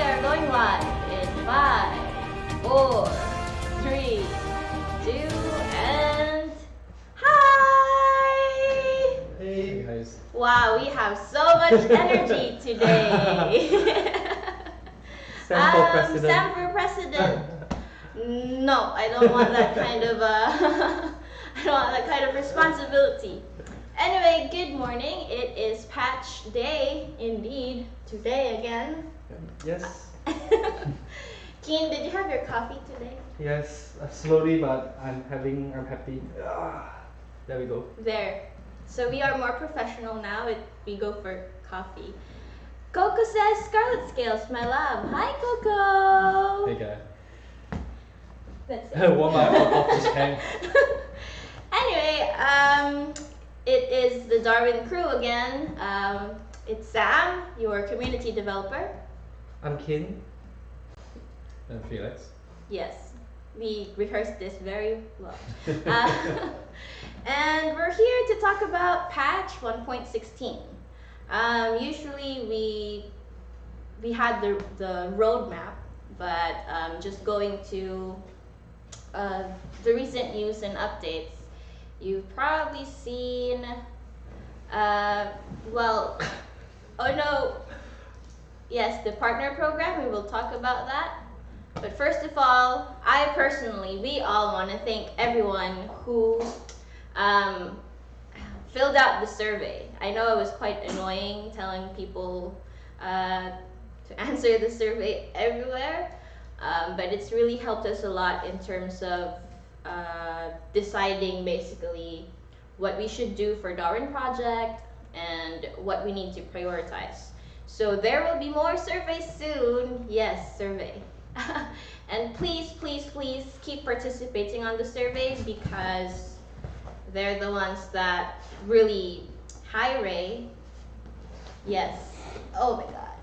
are going live in 5, 4, 3, 2, and hi! Hey guys. Wow, we have so much energy today. Sam for president. Sam for president. No, I don't want that kind of I don't want that kind of responsibility. Anyway, good morning. It is patch day, indeed. Today again. Yes. Keen, did you have your coffee today? Yes. Slowly, but I'm happy. There we go. There. So we are more professional now. We go for coffee. Coco says Scarlet Scales, my love. Hi, Coco. Hey guys. That's it. Warm up just came. Anyway, it is the Darwin crew again. It's Sam, your community developer. I'm Kin. And Felix. Yes, we rehearsed this very well. And we're here to talk about patch 1.16. Usually we had the roadmap, but just going to the recent news and updates, you've probably seen, well, oh no, yes, the partner program, we will talk about that. But first of all, we all want to thank everyone who filled out the survey. I know it was quite annoying telling people to answer the survey everywhere, but it's really helped us a lot in terms of deciding basically what we should do for Darwin project and what we need to prioritize. So there will be more surveys soon. Yes, survey. And please keep participating on the surveys because they're the ones that really, hi Ray. Yes. Oh my god.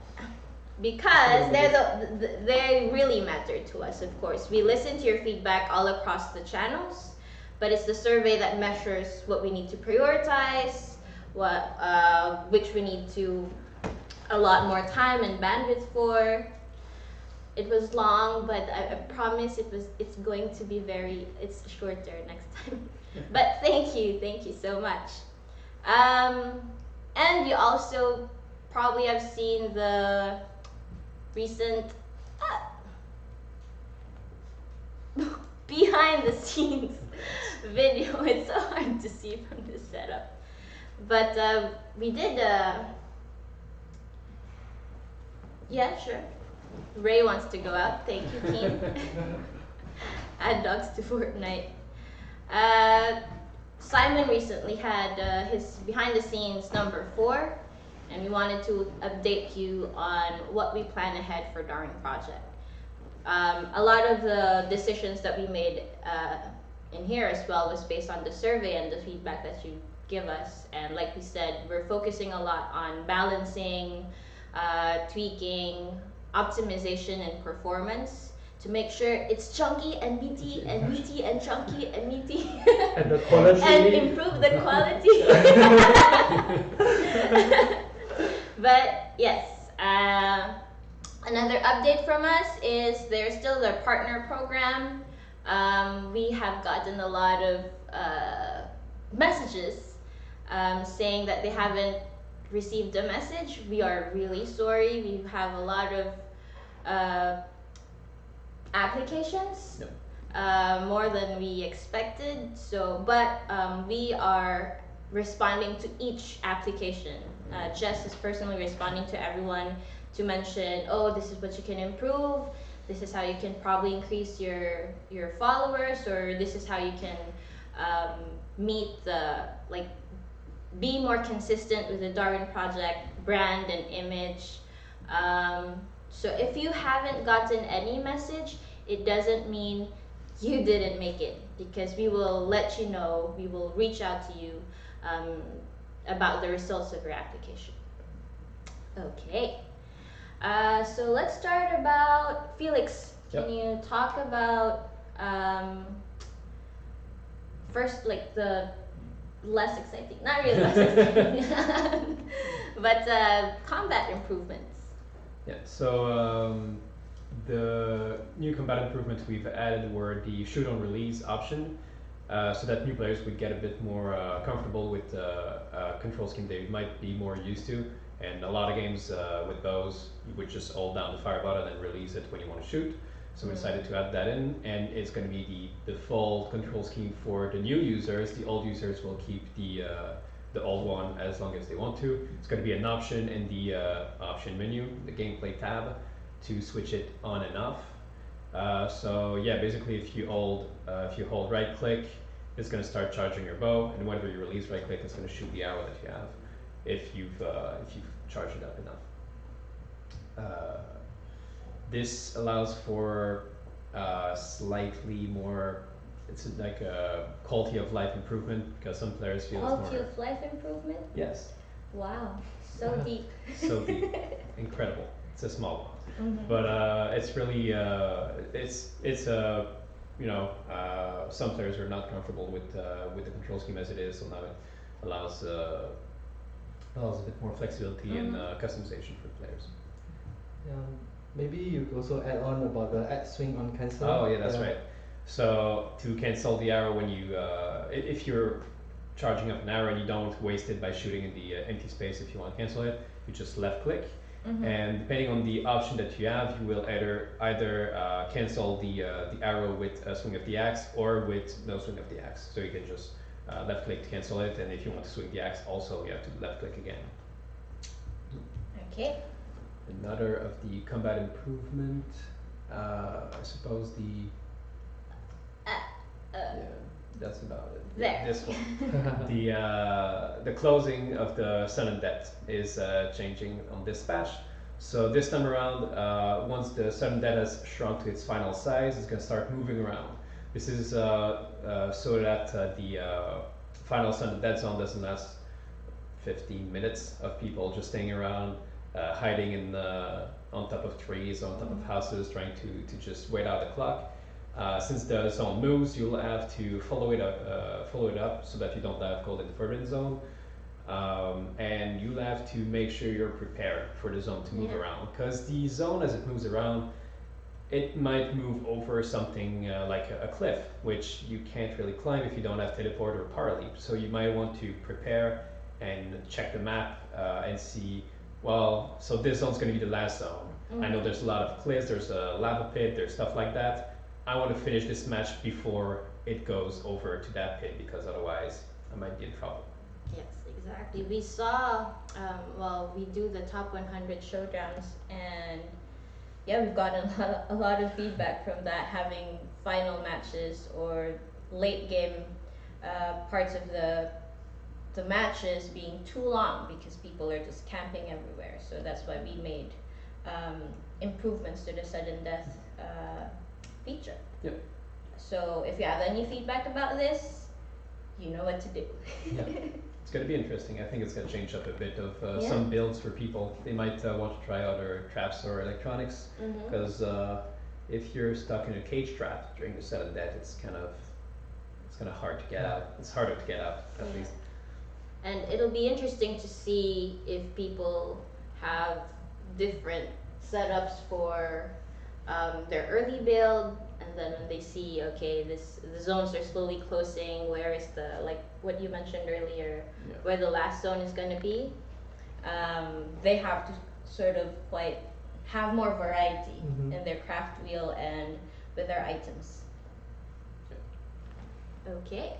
Because they really matter to us, of course. We listen to your feedback all across the channels, but it's the survey that measures what we need to prioritize, which we need to allot more time and bandwidth for. It was long, but I promise it's going to be it's shorter next time. But thank you so much. And you also probably have seen the recent behind the scenes video. It's so hard to see from this setup, but we did yeah, sure. Ray wants to go out. Thank you, team. Add dogs to Fortnite. Simon recently had his behind the scenes number 4, and we wanted to update you on what we plan ahead for Darwin project. A lot of the decisions that we made in here as well was based on the survey and the feedback that you give us. And like we said, we're focusing a lot on balancing, tweaking, optimization, and performance to make sure it's chunky and meaty and meaty and chunky and meaty And the quality. and improve the quality. But yes, another update from us is there's still the partner program. We have gotten a lot of messages saying that they haven't received a message. We are really sorry. We have a lot of applications, more than we expected. So, but we are responding to each application. Jess is personally responding to everyone to mention, oh, this is what you can improve. This is how you can probably increase your followers, or this is how you can meet be more consistent with the Darwin project brand and image. So if you haven't gotten any message, it doesn't mean you didn't make it, because we will let you know, we will reach out to you about the results of your application. Okay, so let's start about Felix. Can you talk about first, like the less exciting, not really less exciting, but combat improvements. Yeah. So the new combat improvements we've added were the shoot on release option, so that new players would get a bit more comfortable with the control scheme they might be more used to. And a lot of games with those, you would just hold down the fire button and release it when you want to shoot. So we decided to add that in, and it's going to be the default control scheme for the new users. The old users will keep the old one as long as they want to. It's going to be an option in the option menu, the gameplay tab, to switch it on and off. So yeah, basically if you hold right click, it's going to start charging your bow, and whenever you release right click, it's going to shoot the arrow that you have, if you've charged it up enough. This allows for slightly more. It's like a quality of life improvement, because some players feel Quality it's more. of life improvement? Yes. Wow, so deep. So deep, incredible. It's a small one, Mhm. but it's really it's some players are not comfortable with the control scheme as it is, so now it allows a bit more flexibility and customization for players. Maybe you could also add on about the add swing on cancel. Oh yeah, that's right. So to cancel the arrow when you if you're charging up an arrow and you don't waste it by shooting in the empty space, if you want to cancel it, you just left click. And depending on the option that you have, you will either cancel the arrow with a swing of the axe, or with no swing of the axe. So you can just left click to cancel it, and if you want to swing the axe, also you have to left click again. Okay. Another of the combat improvement, I suppose yeah, that's about it. There. This one. The closing of the sudden death is changing on this patch. So this time around, once the sudden death has shrunk to its final size, it's going to start moving around. This is so that the final sudden death zone doesn't last 15 minutes of people just staying around, hiding in on top of trees, on top of houses, trying to just wait out the clock. Since the zone moves, you'll have to follow it up so that you don't have cold in the forbidden zone, and you'll have to make sure you're prepared for the zone to move around, because the zone, as it moves around, it might move over something like a cliff, which you can't really climb if you don't have teleport or power leap. So you might want to prepare and check the map and see, well, so this zone's going to be the last zone. I know there's a lot of cliffs, there's a lava pit, there's stuff like that. I want to finish this match before it goes over to that pit, because otherwise I might be in trouble. Yes, exactly. We saw, we do the top 100 showdowns, and yeah, we've gotten a lot of feedback from that, having final matches or late game parts of the matches being too long because people are just camping everywhere. So that's why we made improvements to the sudden death feature. Yep. So if you have any feedback about this, you know what to do. Yeah. It's going to be interesting. I think it's going to change up a bit of some builds for people. They might want to try other traps or electronics, because if you're stuck in a cage trap during the sudden death, it's kind of hard to get out. It's harder to get out, at least. And it'll be interesting to see if people have different setups for their early build, and then when they see, okay, the zones are slowly closing, where is the, like what you mentioned earlier, where the last zone is going to be, they have to sort of quite have more variety in their craft wheel and with their items. Okay.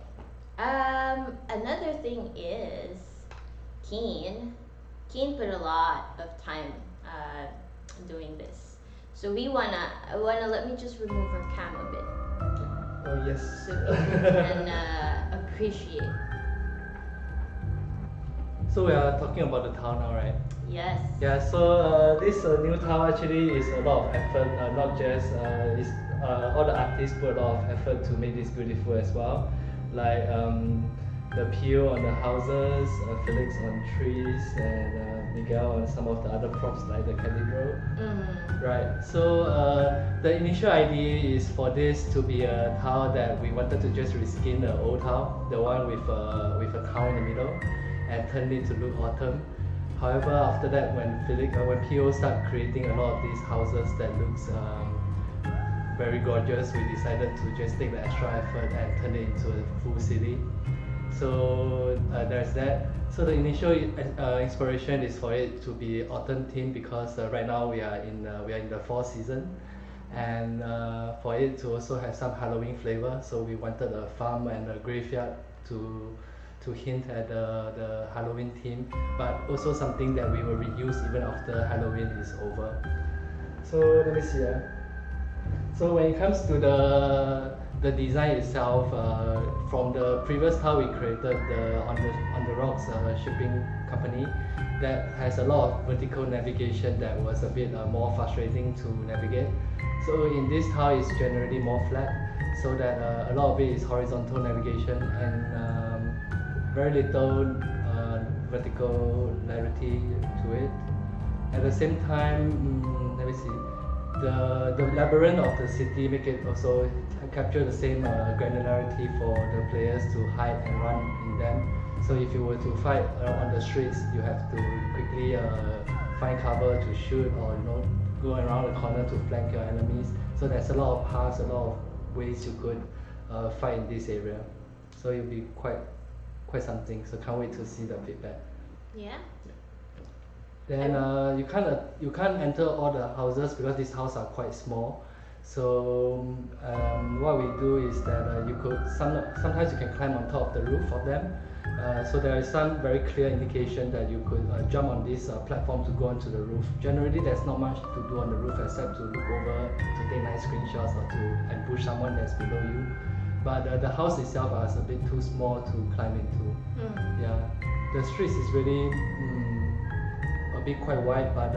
Another thing is Keen put a lot of time doing this. So we wanna let me just remove her cam a bit. Oh yes. So people can appreciate. So we are talking about the town now, right? Yes. Yeah. So this new town actually is a lot of effort. Not just all the artists put a lot of effort to make this beautiful as well. Like the peel on the houses, Felix on trees, and Miguel on some of the other props like the cathedral. Right. So the initial idea is for this to be a town that we wanted to just reskin the old town, the one with a town in the middle, and turn it to look autumn. However, after that, when PO start creating a lot of these houses that looks very gorgeous, we decided to just take the extra effort and turn it into a full city. So there's that. So the initial inspiration is for it to be autumn theme because right now we are in the fall season, and for it to also have some Halloween flavor. So we wanted a farm and a graveyard to hint at the Halloween theme, but also something that we will reuse even after Halloween is over. So let me see. So when it comes to the design itself, from the previous tile we created, the on the rocks shipping company, that has a lot of vertical navigation that was a bit more frustrating to navigate. So in this tile is generally more flat, so that a lot of it is horizontal navigation and very little verticalarity to it. At the same time, let me see. The labyrinth of the city make it also capture the same granularity for the players to hide and run in them. So if you were to fight on the streets, you have to quickly find cover to shoot, or go around the corner to flank your enemies. So there's a lot of paths, a lot of ways you could fight in this area. So it'll be quite something. So can't wait to see the feedback. Yeah. Then you can't enter all the houses because these houses are quite small. So what we do is that you could sometimes you can climb on top of the roof of them. So there is some very clear indication that you could jump on this platform to go onto the roof. Generally, there's not much to do on the roof except to look over, to take nice screenshots, or to ambush someone that's below you. But the house itself is a bit too small to climb into. Yeah, the streets is really a bit quite wide, but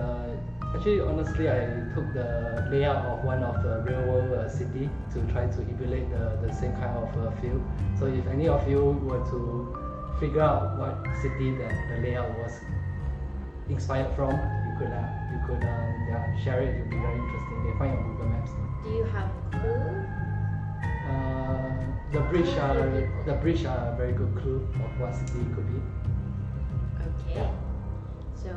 actually, honestly, I took the layout of one of the real world city to try to emulate the same kind of feel. So if any of you were to figure out what city that the layout was inspired from, you could share it. It would be very interesting. You can find it on Google Maps. Do you have a clue? The bridge are a very good clue of what city it could be. Okay. Yeah. So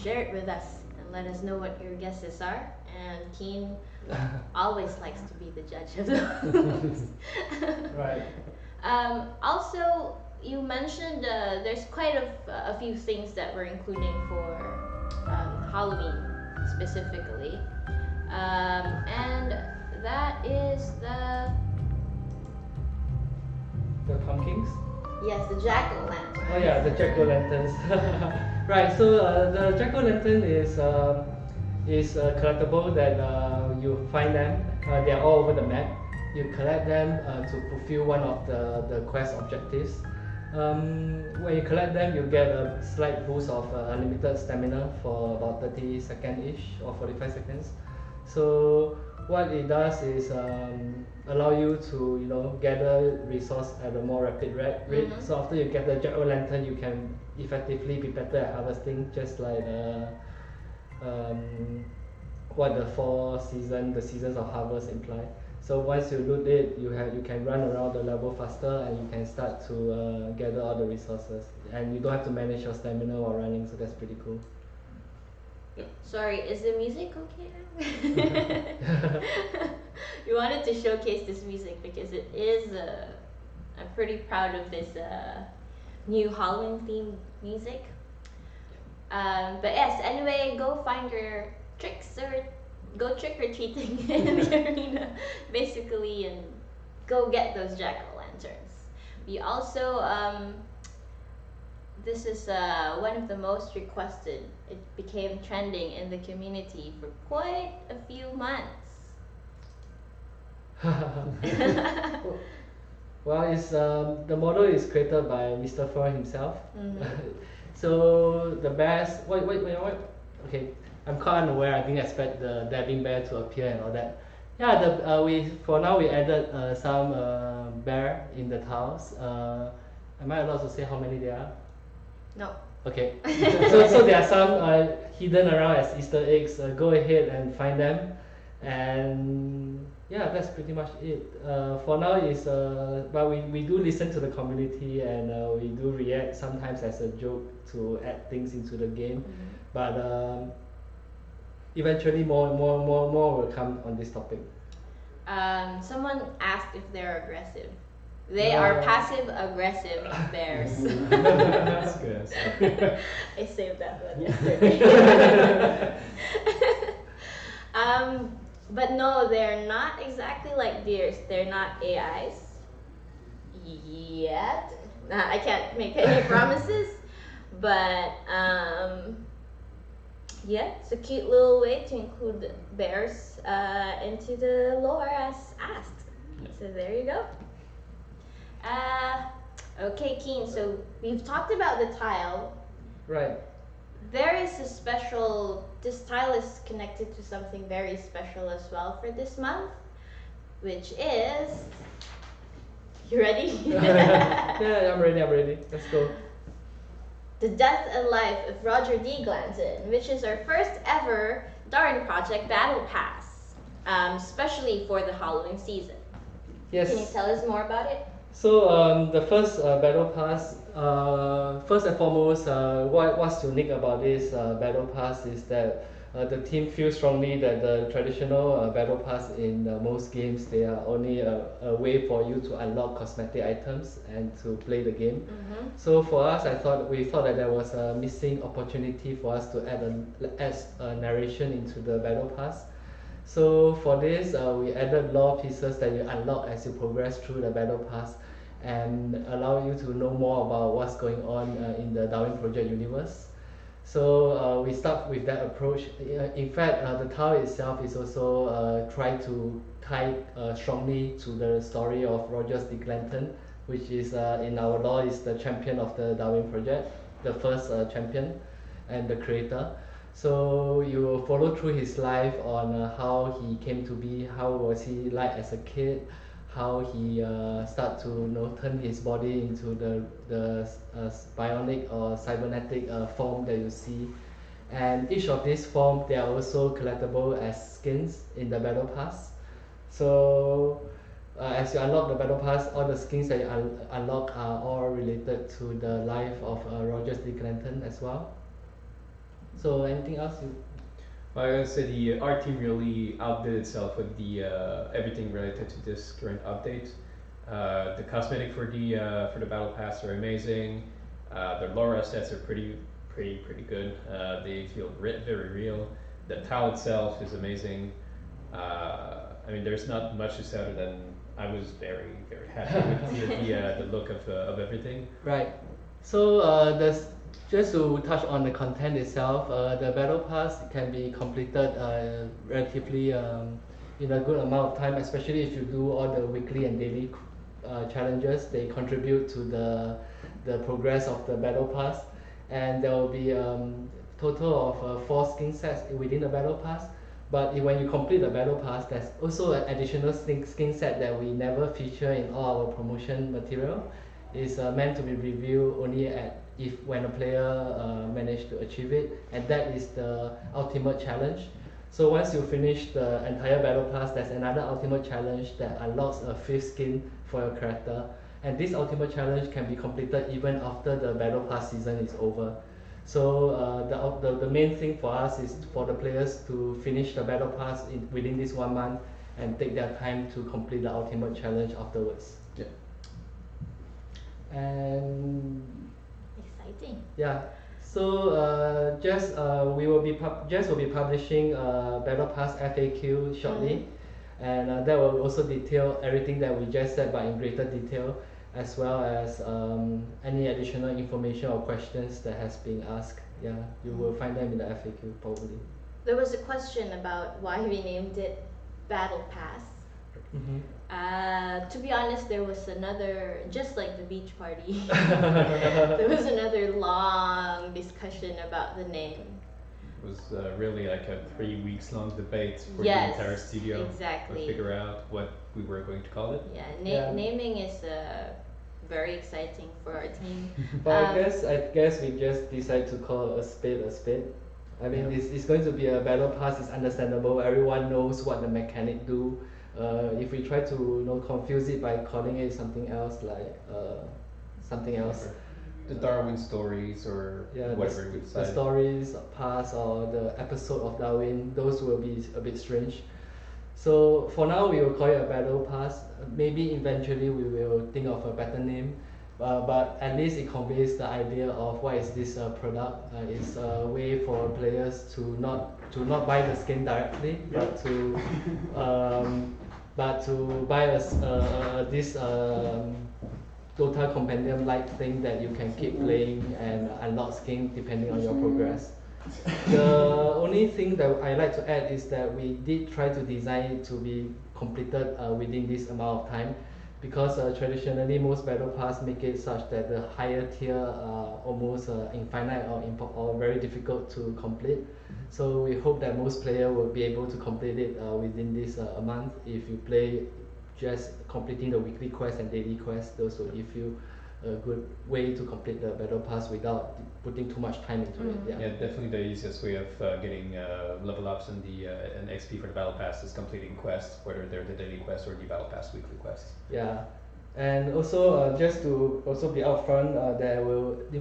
share it with us and let us know what your guesses are. And Keen always likes to be the judge of those. Right. Also, you mentioned there's quite a few things that we're including for Halloween specifically, and that is the pumpkins. yes, the jack-o'-lantern. Oh yeah, the jack-o'-lanterns. Right. So the jack-o'-lantern is a collectible that you find them. They are all over the map. You collect them to fulfill one of the quest objectives. When you collect them, you get a slight boost of unlimited stamina for about 30 seconds-ish or 45 seconds. So what it does is allow you to gather resource at a more rapid rate. Mm-hmm. So after you get the jack-o'-lantern, you can effectively be better at harvesting, just like what the seasons of harvest imply. So once you loot it, you can run around the level faster, and you can start to gather all the resources, and you don't have to manage your stamina while running. So that's pretty cool. Sorry, is the music okay now? We wanted to showcase this music because it is. I'm pretty proud of this new Halloween themed music. But yes, anyway, go find your tricks or go trick or treating in the arena, basically, and go get those jack-o'-lanterns. We also this is one of the most requested. It became trending in the community for quite a few months. Well, it's the model is created by Mr. Fur himself. Mm-hmm. So the bears. Wait. Okay, I'm quite unaware. I didn't expect the dabbing bear to appear and all that. Yeah, we added some bear in the tiles. Am I allowed to say how many there are? No. Okay. So there are some hidden around as Easter eggs. Go ahead and find them. And yeah, that's pretty much it. For now is but we do listen to the community, and we do react sometimes as a joke to add things into the game. But eventually more will come on this topic. Someone asked if they're aggressive. They are passive aggressive bears. That's good. I saved that one yesterday. But no, they're not exactly like deers. They're not AIs yet. I can't make any promises, but yeah, it's a cute little way to include bears into the lore as asked. So there you go. Okay, Keen, so we've talked about the tile. Right. There is a special, this tile is connected to something very special as well for this month, which is, you ready? Yeah, I'm ready. Let's go. The Death and Life of Roger D. Glanton, which is our first ever Darwin Project Battle Pass, especially for the Halloween season. Yes. Can you tell us more about it? So the first battle pass, first and foremost, what's unique about this battle pass is that the team feels strongly that the traditional battle pass in most games, they are only a way for you to unlock cosmetic items and to play the game. So for us, we thought that there was a missing opportunity for us to add a narration into the battle pass. So for this, we added lore pieces that you unlock as you progress through the battle pass, and allow you to know more about what's going on in the Darwin Project universe. So we start with that approach. In fact, the tile itself is also try to tie strongly to the story of Rogers de Glanton, which is in our lore is the champion of the Darwin Project, the first champion and the creator. So you will follow through his life on how he came to be, how was he like as a kid, how he start to turn his body into the bionic or cybernetic form that you see. And each of these forms, they are also collectible as skins in the battle pass. So as you unlock the battle pass, all the skins that you unlock are all related to the life of Rogers de Glanton as well. So anything else you? Well, I would say the art team really outdid itself with the everything related to this current update. The cosmetic for the battle pass are amazing. The lore sets are pretty good. They feel very real. The tile itself is amazing. I mean, there's not much to say other than I was very happy with the look of everything. Right. So just to touch on the content itself, the battle pass can be completed relatively in a good amount of time, especially if you do all the weekly and daily challenges. They contribute to the progress of the battle pass, and there will be total of 4 skin sets within the battle pass. But when you complete the battle pass, there's also an additional skin set that we never feature in all our promotion material. It's meant to be revealed only when a player managed to achieve it, and that is the ultimate challenge. So once you finish the entire battle pass, there's another ultimate challenge that unlocks a 5th skin for your character, and this ultimate challenge can be completed even after the battle pass season is over. So the main thing for us is for the players to finish the battle pass within this 1 month and take their time to complete the ultimate challenge afterwards. Yeah. And Exciting. yeah, so we will be publishing battle pass FAQ shortly, and that will also detail everything that we just said, but in greater detail, as well as any additional information or questions that has been asked. Yeah, you will find them in the FAQ probably. There was a question about why we named it Battle Pass. To be honest, there was another, just like the beach party, there was another long discussion about the name. It was really like a 3 weeks long debate for Yes, the entire studio exactly. to figure out what we were going to call it. Yeah, Yeah. naming is very exciting for our team. But I guess we just decided to call a spade I mean, it's going to be a battle pass. It's understandable. Everyone knows what the mechanic do. If we try to confuse it by calling it something else, like something else, The Darwin stories or yeah, whatever we the decide. stories past or the episode of Darwin, those will be a bit strange. So for now, we will call it a battle pass. Maybe eventually we will think of a better name, but at least it conveys the idea of what is this product. It's a way for players to not buy the skin directly, but to buy this Dota compendium like thing that you can keep playing and unlock skin depending on your progress. The only thing that I like to add is that we did try to design it to be completed within this amount of time, because traditionally most battle pass make it such that the higher tier are almost infinite or very difficult to complete. So we hope that most players will be able to complete it within this a month. If you play just completing the weekly quest and daily quest, those will give you a good way to complete the battle pass without putting too much time into it. Yeah, definitely the easiest way of getting level ups and and XP for the battle pass is completing quests, whether they're the daily quests or the battle pass weekly quests. Yeah, and also just to also be upfront,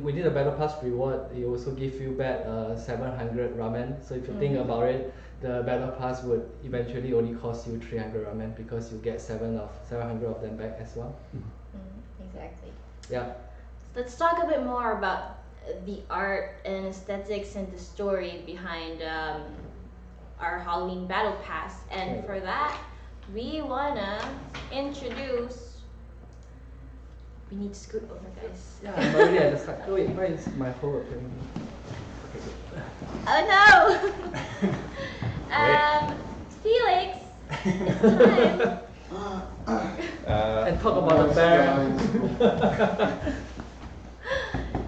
within the battle pass reward, it also give you back 700 ramen. So if you think about it, the battle pass would eventually only cost you 300 ramen because you get 700 of them back as well. Exactly. Yeah. Let's talk a bit more about the art and aesthetics and the story behind our Halloween Battle Pass. And Okay. for that, we wanna introduce. We need to scoot over, guys. Yeah, I'm already at the start. Oh wait, why is my whole appearing? Oh no! Felix, it's time. And talk about the bear.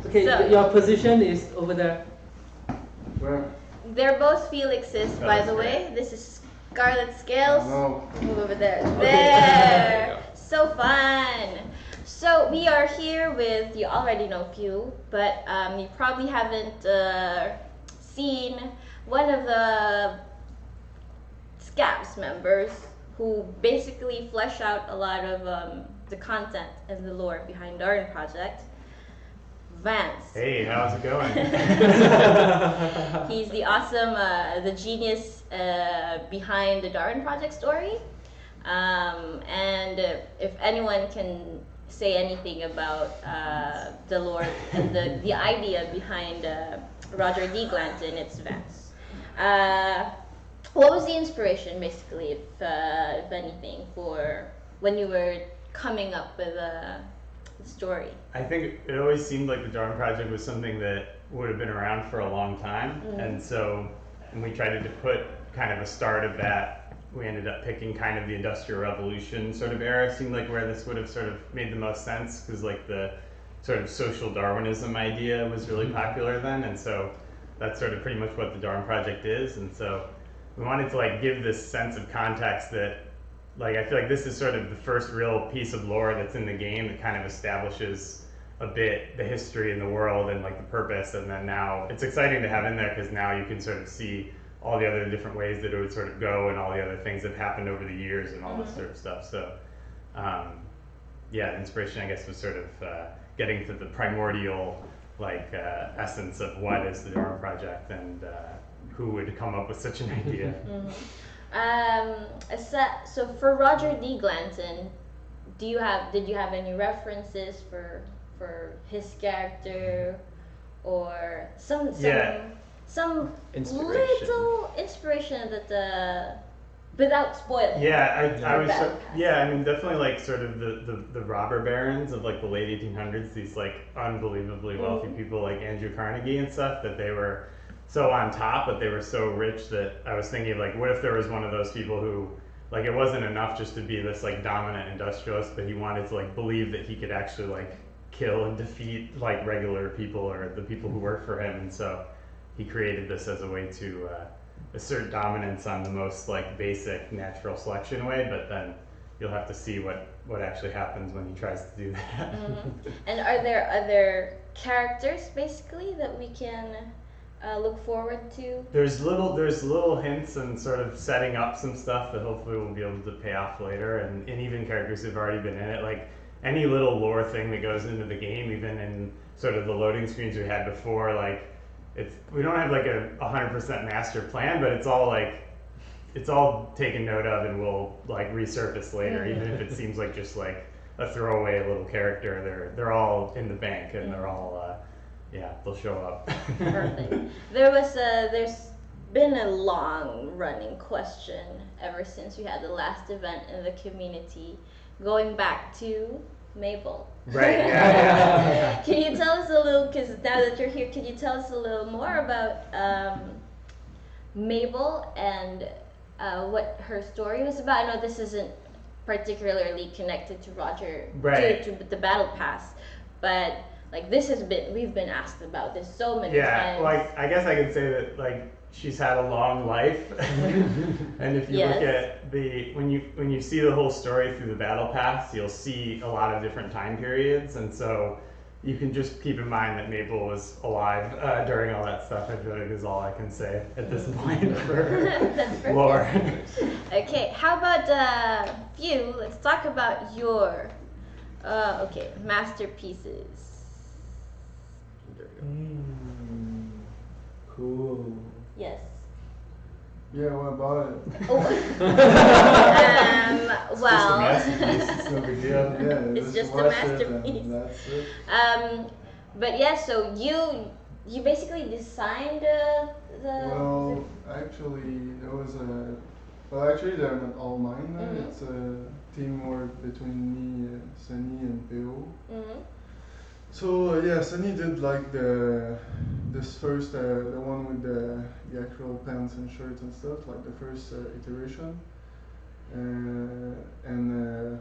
Okay, So- your position is over there. Where? They're both Felixes, by the way. This is Scarlet Scales. No. Move over there. Okay. There. So fun. So we are here with, you already know few, but you probably haven't seen one of the Scabs members who basically flesh out a lot of the content and the lore behind Darwin Project. Vance. Hey, how's it going? He's the awesome, the genius behind the Darwin Project story. And if anyone can say anything about the lore and the idea behind Roger D. Glanton, it's Vance. What was the inspiration, basically, if anything, for when you were coming up with the story? I think it always seemed like the Darwin Project was something that would have been around for a long time. And so when we tried to put kind of a start of that, we ended up picking kind of the Industrial Revolution sort of era. Seemed like where this would have sort of made the most sense, because like the sort of social Darwinism idea was really popular then. And so that's sort of pretty much what the Darwin Project is. And so we wanted to like give this sense of context that, like, I feel like this is sort of the first real piece of lore that's in the game that kind of establishes a bit the history in the world and like the purpose. And then now it's exciting to have in there because now you can sort of see all the other different ways that it would sort of go and all the other things that have happened over the years and all this sort of stuff. So yeah, the inspiration, I guess, was sort of getting to the primordial like essence of what is the Darwin Project and who would come up with such an idea. So for Roger D. Glanton, did you have any references for his character, or some Inspiration. little inspiration that without spoiling? Yeah, I was Battle I mean definitely like sort of the robber barons of like the late 1800s, these like unbelievably wealthy people like Andrew Carnegie and stuff, that they were so on top, but they were so rich that I was thinking of like, what if there was one of those people who, like, it wasn't enough just to be this like dominant industrialist, but he wanted to like believe that he could actually like kill and defeat like regular people or the people who work for him. And so he created this as a way to assert dominance on the most like basic natural selection way, but then you'll have to see what actually happens when he tries to do that. And are there other characters basically that we can look forward to? There's little hints and sort of setting up some stuff that hopefully we'll be able to pay off later, and even characters who've already been in it, like any little lore thing that goes into the game, even in sort of the loading screens we had before, like we don't have like a 100% master plan, but it's all taken note of and will like resurface later, even if it seems like just like a throwaway little character. They're all in the bank, and they're all they'll show up. Perfect. There's been a long running question ever since we had the last event in the community, going back to Mabel. Right. Yeah. Can you tell us a little? Because now that you're here, can you tell us a little more about Mabel and what her story was about? I know this isn't particularly connected to Roger, Right. to the battle pass, but like we've been asked about this so many times. Like I guess I could say that like she's had a long life, and if you Yes. look at when you see the whole story through the battle pass, you'll see a lot of different time periods, and so you can just keep in mind that Mabel was alive during all that stuff. I feel like is all I can say at this point for That's perfect. lore. Okay, how about you? Let's talk about your masterpieces. Cool. Yes. Yeah, what about it? Oh. Well. Masterpiece. It's no big deal. Yeah, It's just a watch it and masterpiece. that's it. But yeah, so you basically designed the. Well, actually, there was actually they're not all mine. Mhm. It's a teamwork between me, Sunny, and Theo. Mhm. So yeah, Sunny did like this first the one with the actual pants and shirts and stuff, like the first iteration, and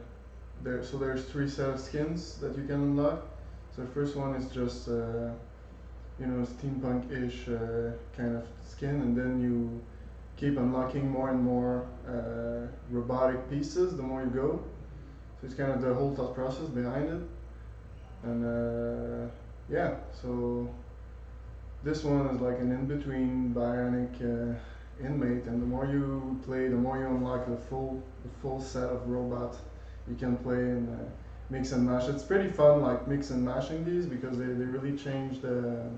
there's three set of skins that you can unlock. So the first one is just steampunk-ish kind of skin, and then you keep unlocking more and more robotic pieces the more you go. So it's kind of the whole thought process behind it. And so this one is like an in-between bionic inmate, and the more you play, the more you unlock the full set of robots you can play and mix and mash. It's pretty fun, like mix and mashing these, because they really change the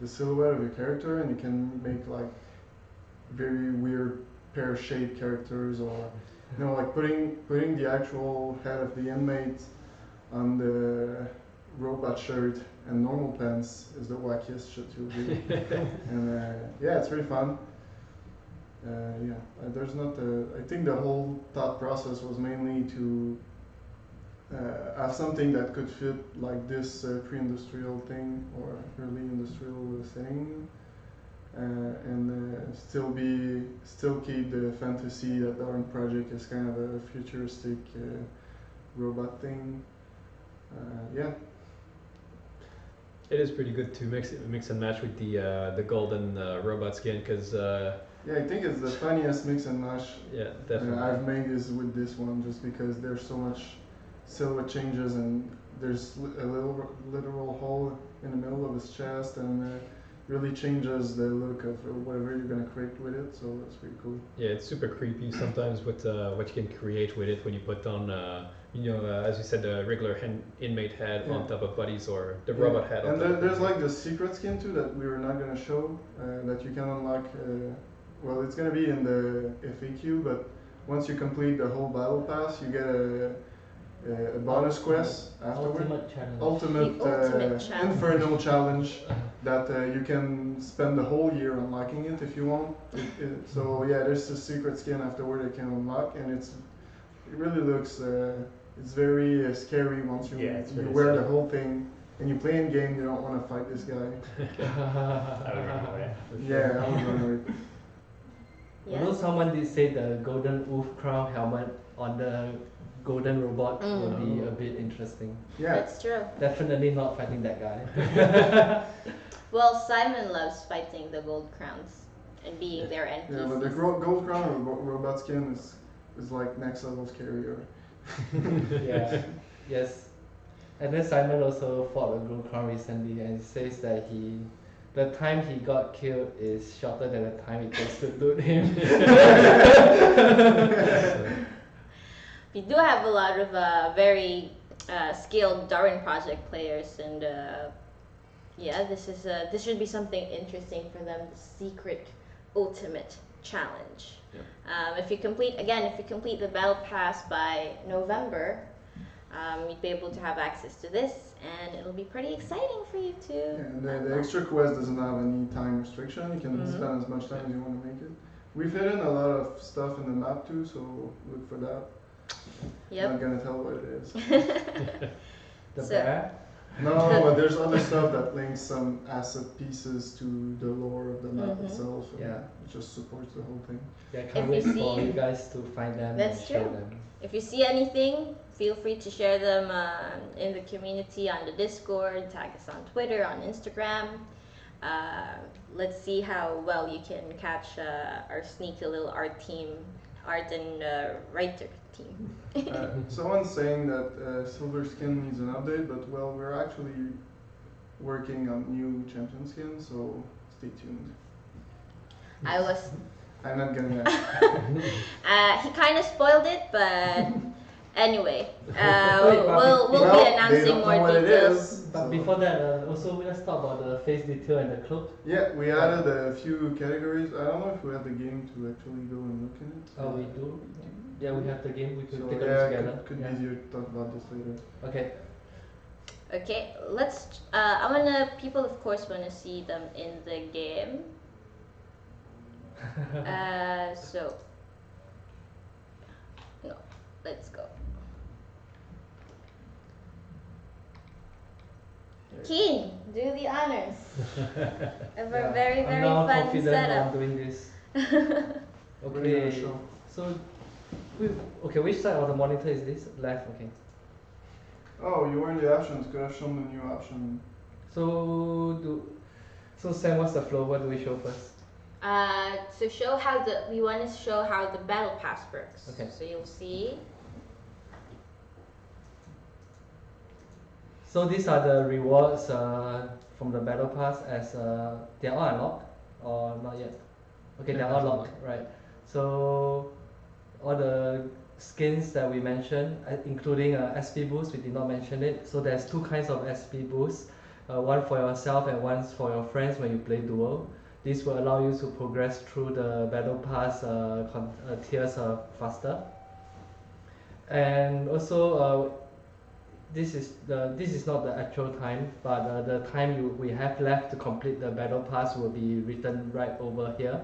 silhouette of your character, and you can make like very weird pear-shaped characters, or like putting the actual head of the inmate on the robot shirt and normal pants is the wackiest shit you'll do. And it's really fun. There's not I think the whole thought process was mainly to have something that could fit like this pre-industrial thing or early industrial thing, and still keep the fantasy that Darwin Project is kind of a futuristic robot thing. It is pretty good to mix and match with the golden robot skin, because I think it's the funniest mix and mash definitely. I've made is with this one, just because there's so much silhouette changes, and there's a literal hole in the middle of his chest, and really changes the look of whatever you're gonna create with it. So that's pretty cool. Yeah, it's super creepy sometimes with what you can create with it when you put on, as you said, the regular inmate head on top of bodies, or the robot head. And there's like the secret skin too that we were not gonna show, that you can unlock. Well, it's gonna be in the FAQ, but once you complete the whole battle pass, you get a bonus quest afterward. Ultimate challenge. The ultimate challenge. Infernal challenge that you can spend the whole year unlocking it if you want. There's a secret skin afterward that can unlock, and it really looks it's very scary once you wear the whole thing and you play in game. You don't want to fight this guy. I would run away. Yeah, I would run away. Yes. Although someone did say the golden wolf crown helmet on the golden robot would be a bit interesting. Yeah. That's true. Definitely not fighting that guy. Well, Simon loves fighting the gold crowns and being their NPCs. Yeah, but the gold crown robot skin is like next level scarier. Yeah. Yes. And then Simon also fought a gold crown recently, and he says that he the time he got killed is shorter than the time it takes to loot him. We do have a lot of very skilled Darwin project players, and yeah, this should be something interesting for them. The secret ultimate challenge. If you complete the battle pass by November, you'd be able to have access to this, and it'll be pretty exciting for you too. And the extra quest doesn't have any time restriction. You can spend as much time as you want to make it. We've hidden a lot of stuff in the map too, so look for that. Yep. I'm not gonna tell what it is. The So- bear? No, but there's other stuff that links some asset pieces to the lore of the map Mhm. itself. And Yeah. it just supports the whole thing. Yeah, If can't you wait for see- you guys to find them That's and show true. them. If you see anything, feel free to share them in the community on the Discord, tag us on Twitter, on Instagram. Let's see how well you can catch our sneaky little art and writer team. Someone's saying that Silver Skin needs an update, but well, we're actually working on new champion skins, so stay tuned. I was I'm not gonna. he kind of spoiled it, but anyway, Wait, but we'll well, be they announcing don't know more what it details. is. But So- before that, also let's talk about the face detail and the cloak. Yeah, we added a few categories. I don't know if we have the game to actually go and look in it. Oh, we do? Yeah, we have the game. We could So take a yeah, look together. could Yeah. be easier to talk about this later. Okay. Okay, let's. People of course wanna see them in the game. So no, let's go. Keen, do the honors of our Yeah, very I'm very now fun confident setup. on doing this. What are you gonna Okay. show? So, okay, which side of the monitor is this? Left. Okay. Oh, you were in the options. Could have shown the new option. So Sam, what's the flow? What do we show first? So we want to show how the battle pass works. Okay. So you'll see. So these are the rewards from the battle pass as they are all unlocked or not yet? Okay, they're all locked, right? So all the skins that we mentioned, including SP boost, we did not mention it. So there's two kinds of SP boosts, one for yourself and one for your friends when you play duel. This will allow you to progress through the battle pass tiers faster. And also, this is not the actual time, but the time we have left to complete the battle pass will be written right over here.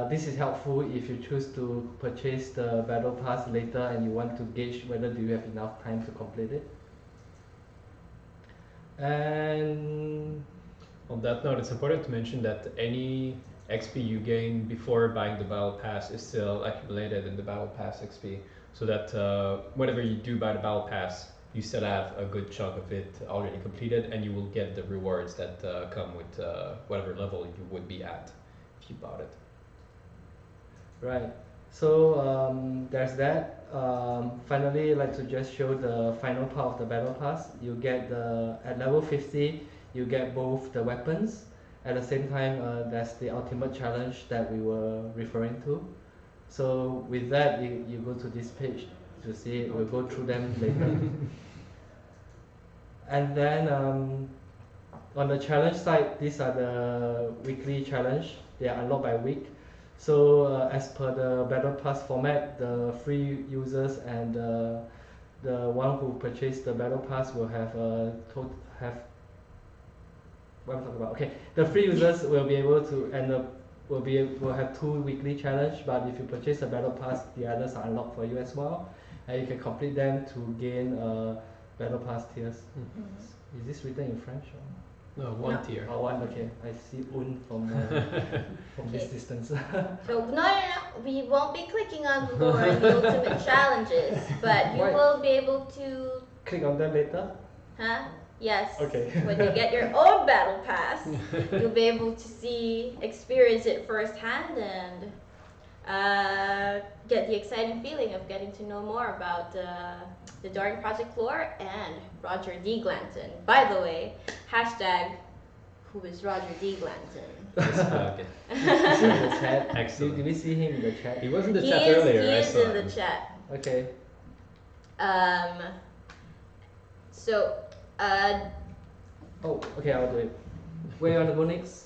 This is helpful if you choose to purchase the battle pass later and you want to gauge whether do you have enough time to complete it. And On that note, it's important to mention that any XP you gain before buying the battle pass is still accumulated in the battle pass XP, so that whatever you do buy the battle pass, you still have a good chunk of it already completed, and you will get the rewards that come with whatever level you would be at if you bought it. right, so there's that. Finally, I'd like to just show the final part of the battle pass. You get at level 50, you get both the weapons. At the same time, there's the ultimate challenge that we were referring to. So with that, you go to this page to see it. We'll go through them later. And then on the challenge side, these are the weekly challenge. They are unlocked by week. So as per the battle pass format, the free users and the one who purchased the battle pass will have what I'm talking about. Okay, the free users will be able to will have 2 weekly challenge, but if you purchase the battle pass, the others are unlocked for you as well, and you can complete them to gain battle pass tiers. Is this written in French or? No, one No. tier. Oh, one. Okay, I see un from this Okay. distance. So no, we won't be clicking on the lore and the ultimate challenges, but you Why? will be able to, Click on them later. huh? Yes. Okay. When you get your own battle pass, you'll be able to experience it firsthand, and get the exciting feeling of getting to know more about the Darwin Project lore and Roger D. Glanton. By the way, hashtag who is Roger D. Glanton. Yes, okay. You see in the chat. Excellent. Did we see him in the chat? He was in the He chat is, earlier. he I is saw in him. the chat. Okay. So, Oh, okay, I'll do it. Where you want to go next?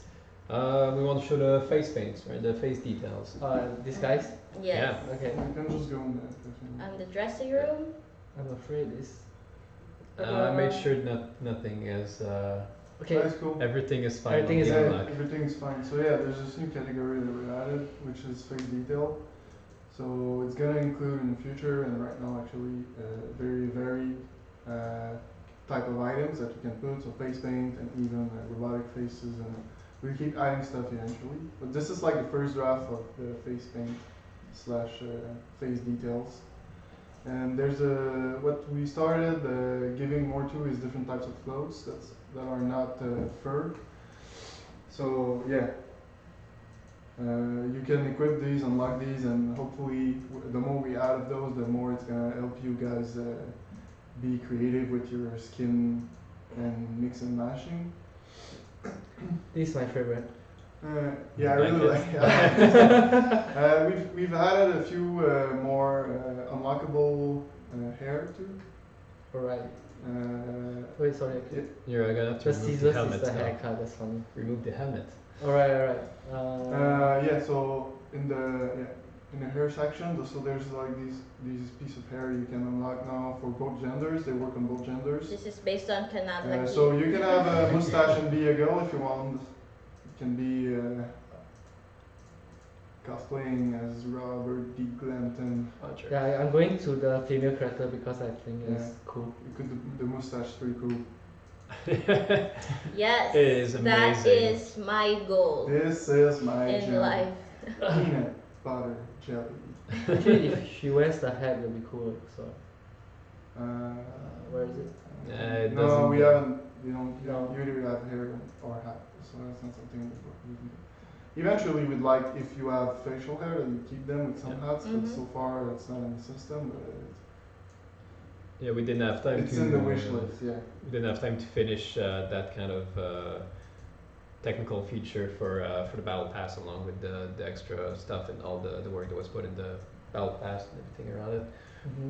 We want to show the face paints, right? The face details. These guys? yes. Okay. You can just go in there. Definitely. The dressing room. I'm afraid this. I made sure nothing is. Okay. That's cool. Everything is fine. Everything on is the fine. unlock. Everything is fine. So yeah, there's this new category that we added, which is face detail. So it's gonna include in the future and right now actually very varied type of items that you can put. So face paint and even robotic faces, and we keep adding stuff eventually. But this is like the first draft of the face paint slash face details. And there's what we started giving more to is different types of clothes that are not fur. So yeah, you can equip these, unlock these, and hopefully the more we add of those, the more it's gonna help you guys be creative with your skin and mix and matching. This is my favorite. Yeah, I Like really it? like it. We've added a few more unlockable hair too. Alright. Uh, Wait, sorry. Yeah. You're gonna have to The remove the scissors helmet. is the now. haircut, that's funny. Remove the helmet. Alright. yeah, so in the hair section, so there's like these piece of hair you can unlock now for both genders. They work on both genders. This is based on Kanad So you can have a mustache and be a girl if you want. You can be cosplaying as Robert D. Glanton. Roger. Yeah, I'm going to the female character because I think it's Yeah. cool. You could the mustache is pretty cool. Yes. It is That amazing. is my goal This is my in jam. life. Peanut butter jelly. Actually, if she wears the hat, it'll be cool. So, where is it? It no, doesn't- we haven't. We don't. No. You either have hair or hat, so that's not something that we can do. Eventually, we'd like if you have facial hair, that you keep them with some Yeah. hats. But Mhm. so far, it's not in the system. But Yeah, we didn't have time it's to. in the wish list. Yeah. We didn't have time to finish that kind of technical feature for the battle pass, along with the extra stuff and all the work that was put in the battle pass and everything around it. Mm-hmm.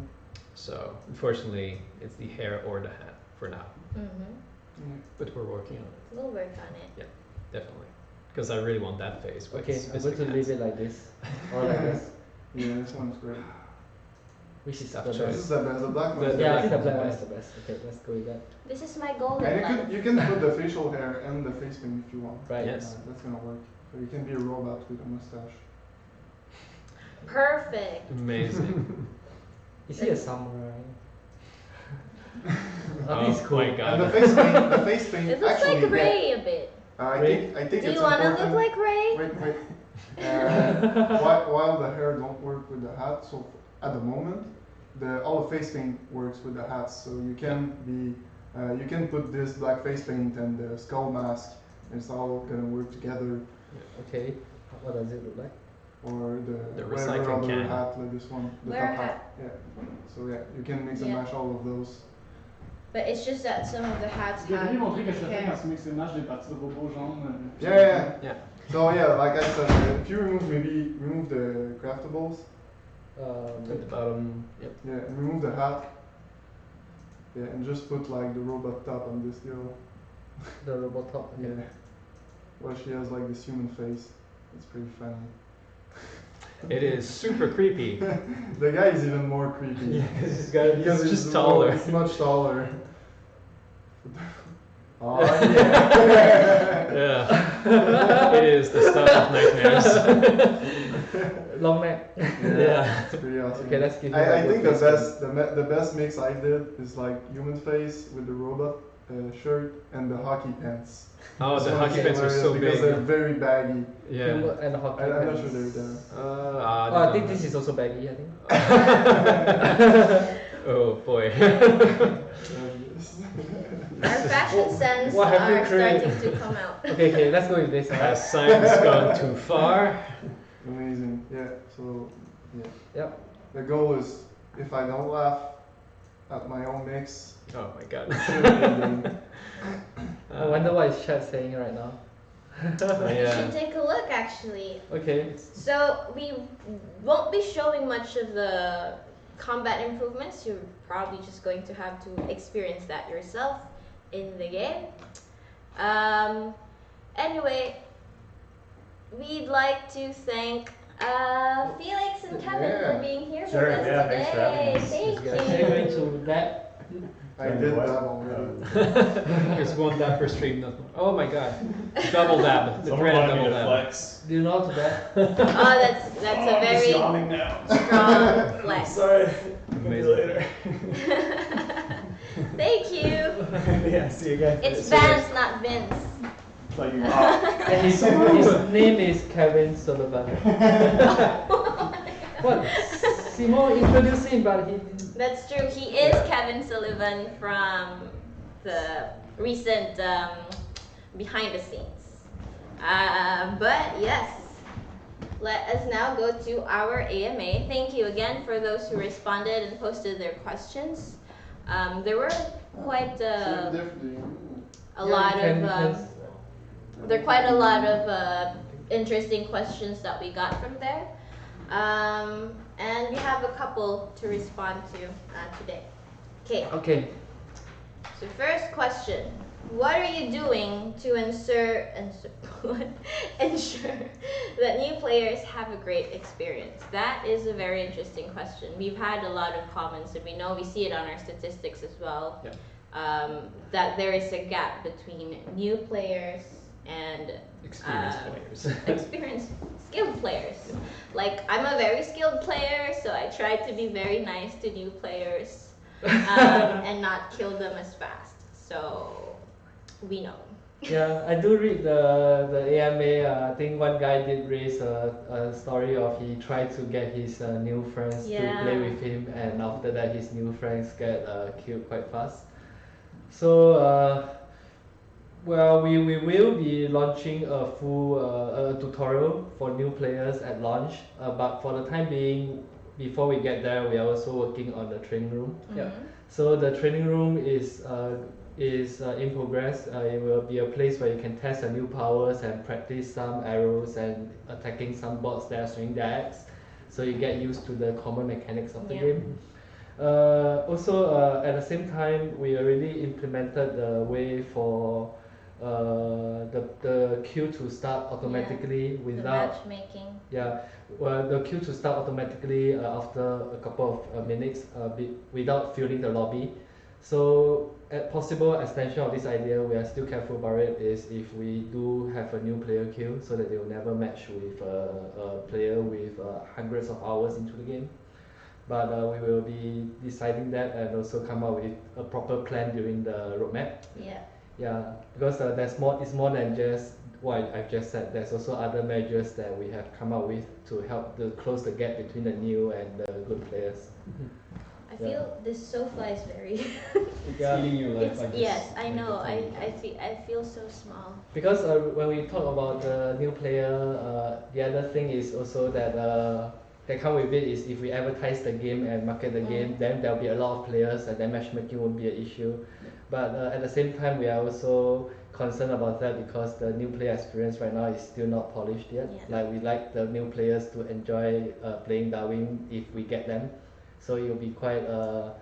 So unfortunately, it's the hair or the hat for now, but we're working on it We'll work on it. definitely, because I really want that face. With Okay, I'm going specific to leave hats. it like this. Or like this. Yeah, this one's great. Which is Tough the This choice. is best. the best. The black one. The- is Yeah, I black think the one's black the one is best. the best. Okay, let's go with that. This is my goal in And life. you can put the facial hair and the face paint if you want. Right. Yes. That's gonna work. So you can be a robot with a mustache. Perfect. Amazing. Is he a samurai? Oh He's cool. my And god. the face paint It looks actually. like Ray a bit. I think Do it's you wanna important. look like Ray? Wait. While the hair don't work with the hat, so at the moment, all the face paint works with the hats. So you can you can put this black face paint and the skull mask, and it's all gonna work together. Okay, what does it look like? Or The whatever recycling other can. hat like this one, the Wear a top hat. hat. Yeah. So yeah, you can mix and Yeah. match all of those. But it's just that some of the hats J'ai have bien montré que je faisais hair. quand tu mixes et matches des parties de robots jaunes. Yeah. Yeah. So yeah, like I said, if you remove the craftables, At the bottom. Yep. yeah, and remove the hat. Yeah, and just put like the robot top on this girl. The robot top. Okay. Yeah. Well, she has like this human face. It's pretty funny. It is super creepy. The guy is even more creepy. Yeah, because he's got. Because He's just he's taller. He's much taller. Oh yeah. Yeah. It is the stuff of nightmares. Long neck. Yeah. It's pretty awesome. Okay, let's give you I a think good the face best the best mix I did is like human face with the robot shirt and the hockey pants. Oh, This the one is hockey pants are hilarious so because big. they're very baggy. Yeah. And the hockey I'm not pants. sure they're there. Oh, I think this is also baggy, I think. Oh boy. Our fashion sense what have you are created? starting to come out. Okay, let's go with this. Has science gone too far? Amazing. Yeah. So yeah. Yep. The goal is if I don't laugh at my own mix. Oh my god. Should be the- I wonder what is chat saying right now. You Yeah. should take a look actually. Okay. So we won't be showing much of the combat improvements. You're probably just going to have to experience that yourself in the game. Anyway, we'd like to thank Felix and Kevin for being here Sure, with us yeah, today. thanks for having us. Thank Are you going you. to that? I did that already. There's one dab per stream. Not more. Oh my god. Double dab. The Someone dreaded wanted me double to dab. flex. Do you know how to bet? Oh, that's Oh, a I'm just very yawning now. strong flex. Sorry. Amazing. Later. Thank you. Yeah, see you guys. It's Vance, not Vince. It's like you And his name is Kevin Sullivan. What? Simon introduced him, but he didn't. That's true. He is Kevin Sullivan from the recent behind the scenes. But yes, let us now go to our AMA. Thank you again for those who responded and posted their questions. There were quite a lot of there are quite a lot of interesting questions that we got from there. And we have a couple to respond to today. Okay, Okay. so first question. What are you doing to ensure that new players have a great experience? That is a very interesting question. We've had a lot of comments, and we see it on our statistics as well. Yeah. That there is a gap between new players and Experienced players. experienced, skilled players. Like, I'm a very skilled player, so I try to be very nice to new players and not kill them as fast. So we know. Yeah, I do read the AMA. I think one guy did raise a story of he tried to get his new friends to play Yeah. with him, and after that his new friends get killed quite fast. So well, we will be launching a full tutorial for new players at launch. But for the time being, before we get there, we are also working on the training room. Yeah. So the training room is in progress. It will be a place where you can test your new powers and practice some arrows and attacking some bots that are swinging their axe. So you get used to the common mechanics of the Yeah. game. Also, at the same time, we already implemented the way for the queue to start automatically The without matchmaking. well, the queue to start automatically after a couple of minutes without filling the lobby. So, a possible extension of this idea, we are still careful about it, is if we do have a new player queue so that they will never match with a player with hundreds of hours into the game. But we will be deciding that and also come up with a proper plan during the roadmap. Yeah. Yeah, because there's more. It's more than just what I've just said. There's also other measures that we have come up with to help to close the gap between the new and the good players. I feel this sofa is very. It's eating your life It's, like this. yes, I like know. a tiny cat. I feel so small. Because when we talk about the new player, the other thing is also that that come with it is if we advertise the game and market the game, then there'll be a lot of players and then matchmaking won't be an issue. But at the same time, we are also concerned about that because the new player experience right now is still not polished yet. Yeah. Like we like the new players to enjoy playing Darwin if we get them. So it will be quite a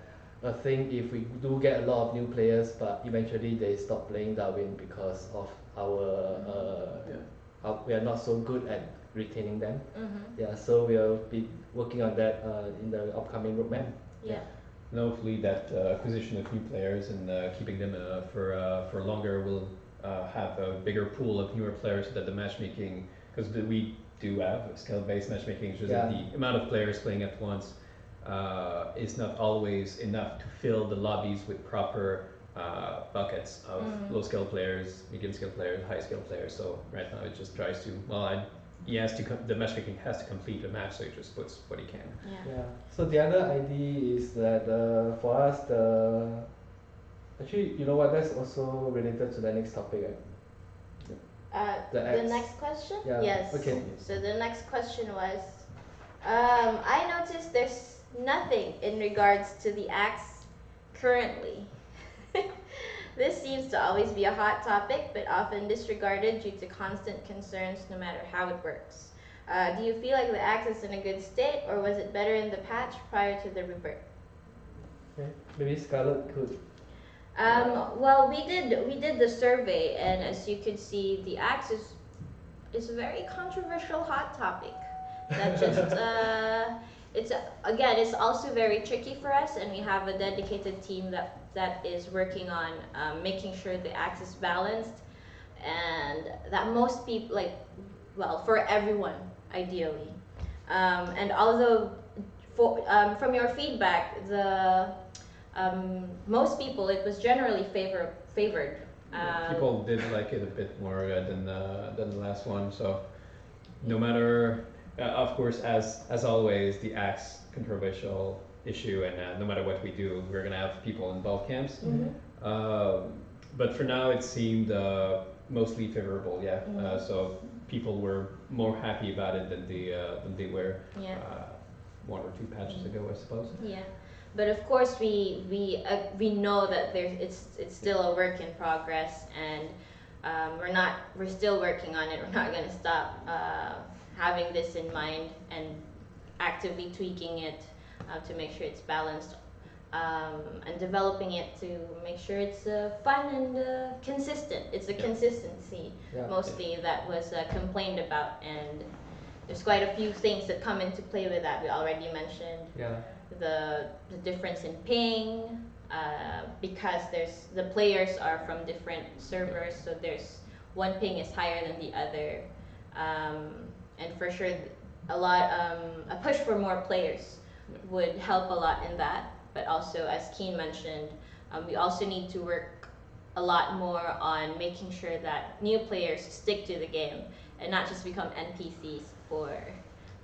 thing if we do get a lot of new players, but eventually they stop playing Darwin because of we are not so good at retaining them. Mm-hmm. Yeah, so we'll be working on that in the upcoming roadmap. Yeah. And hopefully that acquisition of new players and keeping them for longer will have a bigger pool of newer players so that the matchmaking, because we do have skill-based matchmaking, it's just that the amount of players playing at once is not always enough to fill the lobbies with proper buckets of low-skill players, medium-skill players, high-skill players. So right now it just tries to, the matchmaking has to complete the match, so it just puts what he can. Yeah. So the other idea is that for us, actually, you know what? That's also related to the next topic, right? The X. next question? Yeah. Yes. Okay. So the next question was, I noticed there's nothing in regards to the axe currently. This seems to always be a hot topic, but often disregarded due to constant concerns no matter how it works. Do you feel like the axe is in a good state, or was it better in the patch prior to the rebirth? Okay. Maybe Scarlett could. Well, we did the survey, and as you could see, the axe is a very controversial hot topic. That just again, it's also very tricky for us, and we have a dedicated team that is working on making sure the axe is balanced, and that most people well, for everyone ideally. And although from your feedback, the most people, it was generally favored. People did like it a bit more than the last one. So no matter, of course, as always, the axe controversial issue, and no matter what we do, we're gonna have people in both camps. But for now, it seemed mostly favorable. Yeah. So people were more happy about it than they were Yeah. 1 or 2 patches ago, I suppose. Yeah, but of course we know that it's still a work in progress, and we're still working on it. We're not gonna stop having this in mind and actively tweaking it to make sure it's balanced, and developing it to make sure it's fun and consistent. It's a consistency mostly that was complained about, and there's quite a few things that come into play with that. We already mentioned the difference in ping, because the players are from different servers, so there's one ping is higher than the other, and for sure a push for more players would help a lot in that. But also, as Keen mentioned, we also need to work a lot more on making sure that new players stick to the game and not just become NPCs for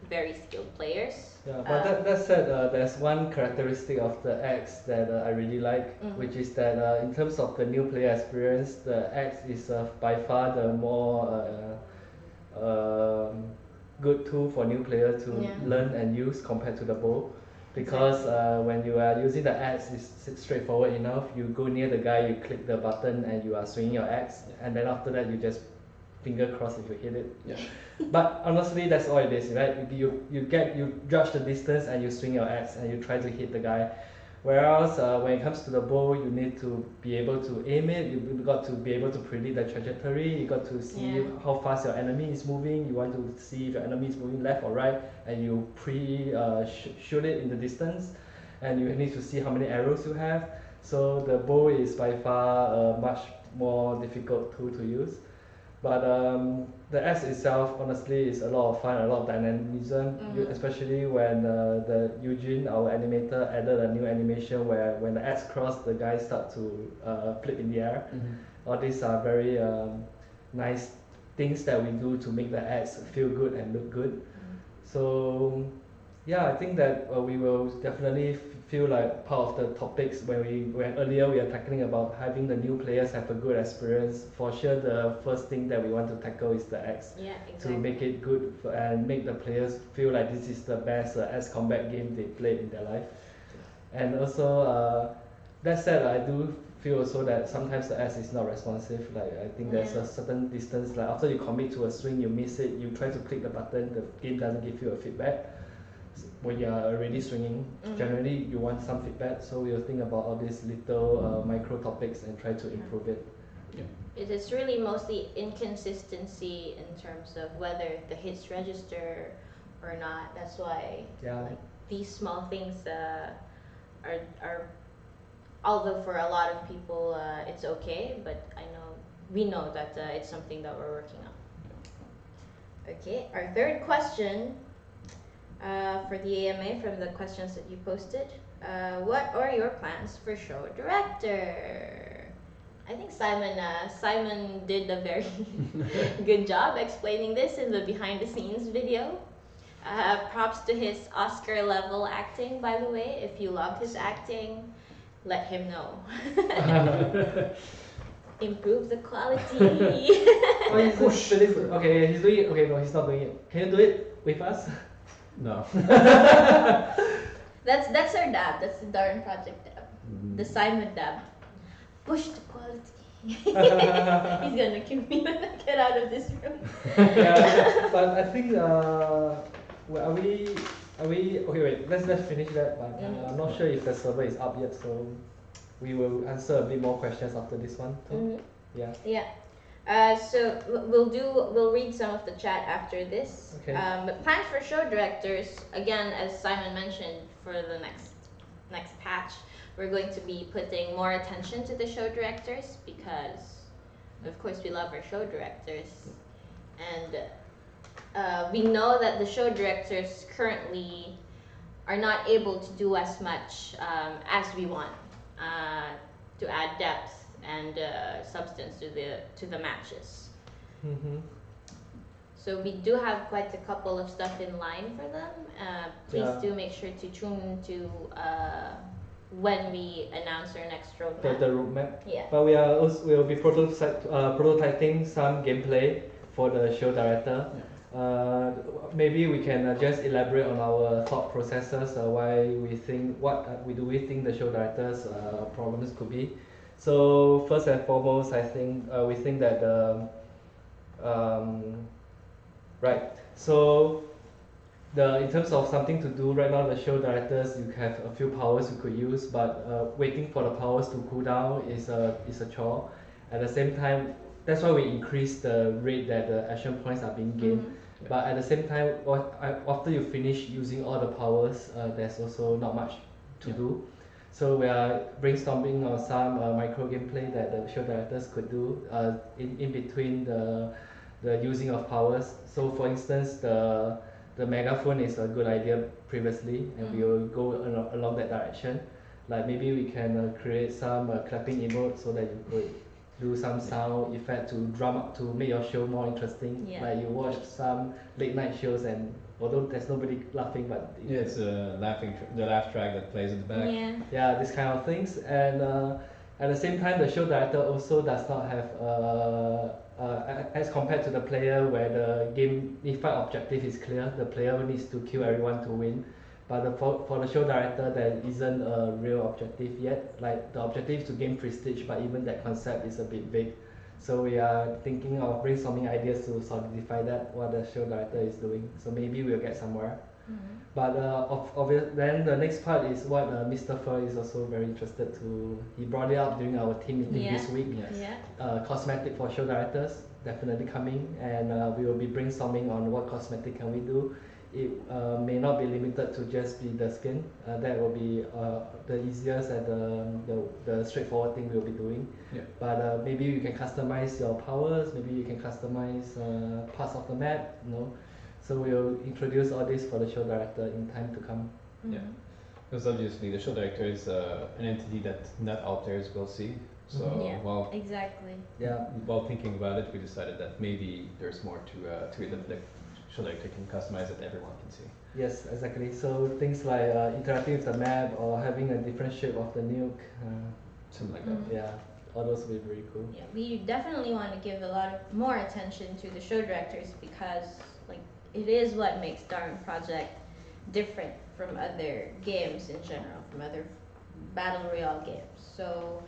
very skilled players. Yeah, but that said, there's one characteristic of the axe that I really like, which is that in terms of the new player experience, the axe is by far the more good tool for new players to learn and use compared to the bow. Because when you are using the axe, it's straightforward enough. You go near the guy, you click the button, and you are swinging your axe, and then after that you just finger cross if you hit it. Yeah. But honestly, that's all it is, right? You judge the distance and you swing your axe and you try to hit the guy. Whereas when it comes to the bow, you need to be able to aim it. You've got to be able to predict the trajectory. You got to see how fast your enemy is moving. You want to see if your enemy is moving left or right, and you shoot it in the distance. And you need to see how many arrows you have. So the bow is by far a much more difficult tool to use. But the axe itself, honestly, is a lot of fun, a lot of dynamism, especially when the Eugene, our animator, added a new animation where when the axe cross, the guys start to flip in the air. All these are very nice things that we do to make the axe feel good and look good. So yeah, I think that we will definitely feel like part of the topics when earlier we are tackling about having the new players have a good experience. For sure, the first thing that we want to tackle is the axe. Yeah, exactly. To make it good and make the players feel like this is the best axe combat game they played in their life. And also, that said, I do feel also that sometimes the axe is not responsive. Like I think there's a certain distance, like after you commit to a swing, you miss it, you try to click the button, the game doesn't give you a feedback. When you are already swinging, generally you want some feedback, so we'll think about all these little micro topics and try to improve it. It is really mostly inconsistency in terms of whether the hits register or not. That's why these small things are, although for a lot of people it's okay, but we know that it's something that we're working on. Okay, our third question for the AMA from the questions that you posted. What are your plans for show director? I think Simon did a very good job explaining this in the behind the scenes video. Props to his Oscar level acting, by the way. If you love his acting, let him know. Improve the quality. Okay, he's doing it. Okay, no, he's not doing it. Can you do it with us? No. That's our dab. That's the Darwin project dab. the Simon dab. Push the quality. He's gonna kill me when I get out of this room. Yeah, but I think well, are we okay? Wait, let's finish that. But I'm not sure if the server is up yet, so we will answer a bit more questions after this one. So, yeah. Yeah. So we'll read some of the chat after this. Okay. But plans for show directors, again, as Simon mentioned, for the next patch, we're going to be putting more attention to the show directors because, of course, we love our show directors, and we know that the show directors currently are not able to do as much as we want to add depth and substance to the matches. Mm-hmm. So we do have quite a couple of stuff in line for them. Please Yeah. do make sure to tune into when we announce our next roadmap. The roadmap. Yeah. But we'll be prototyping some gameplay for the show director. Maybe we can just elaborate on our thought processes, why we think we think the show director's problems could be. So first and foremost, I think we think that right. So in terms of something to do right now, the show directors, you have a few powers you could use, but waiting for the powers to cool down is a chore. At the same time, that's why we increase the rate that the action points are being gained. But at the same time, after you finish using all the powers, there's also not much to do. So we are brainstorming on some micro gameplay that the show directors could do in between the using of powers. So for instance, the megaphone is a good idea previously, and we will go along that direction. Like maybe we can create some clapping emotes so that you could do some sound effect to drum up to make your show more interesting. Yeah. Like you watch some late night shows, and although there's nobody laughing, but Yeah, it's the laugh track that plays in the back. Yeah. this kind of things. And at the same time, the show director also does not have as compared to the player, where the gamified objective is clear, the player needs to kill everyone to win. But for the show director, there isn't a real objective yet. Like the objective is to gain prestige, but even that concept is a bit vague. So we are thinking of brainstorming ideas to solidify that, what the show director is doing. So maybe we'll get somewhere. But then the next part is what Mr. Fur is also very interested to. He brought it up during our team meeting this week. Cosmetic for show directors definitely coming, and we will be brainstorming on what cosmetic can we do. It may not be limited to just be the skin. That will be the easiest and the straightforward thing we'll be doing. Yeah. But maybe you can customize your powers. Maybe you can customize parts of the map. So we'll introduce all this for the show director in time to come. Yeah, because obviously the show director is an entity that not all players will see. So while Exactly. while thinking about it, we decided that maybe there's more to it that the show director can customize that everyone can see. Yes, exactly. So things like interacting with the map or having a different shape of the nuke. Something like that. Yeah, all those will be very cool. Yeah, we definitely want to give a lot of more attention to the show directors because it is what makes Darwin Project different from other games in general, from other battle royale games. So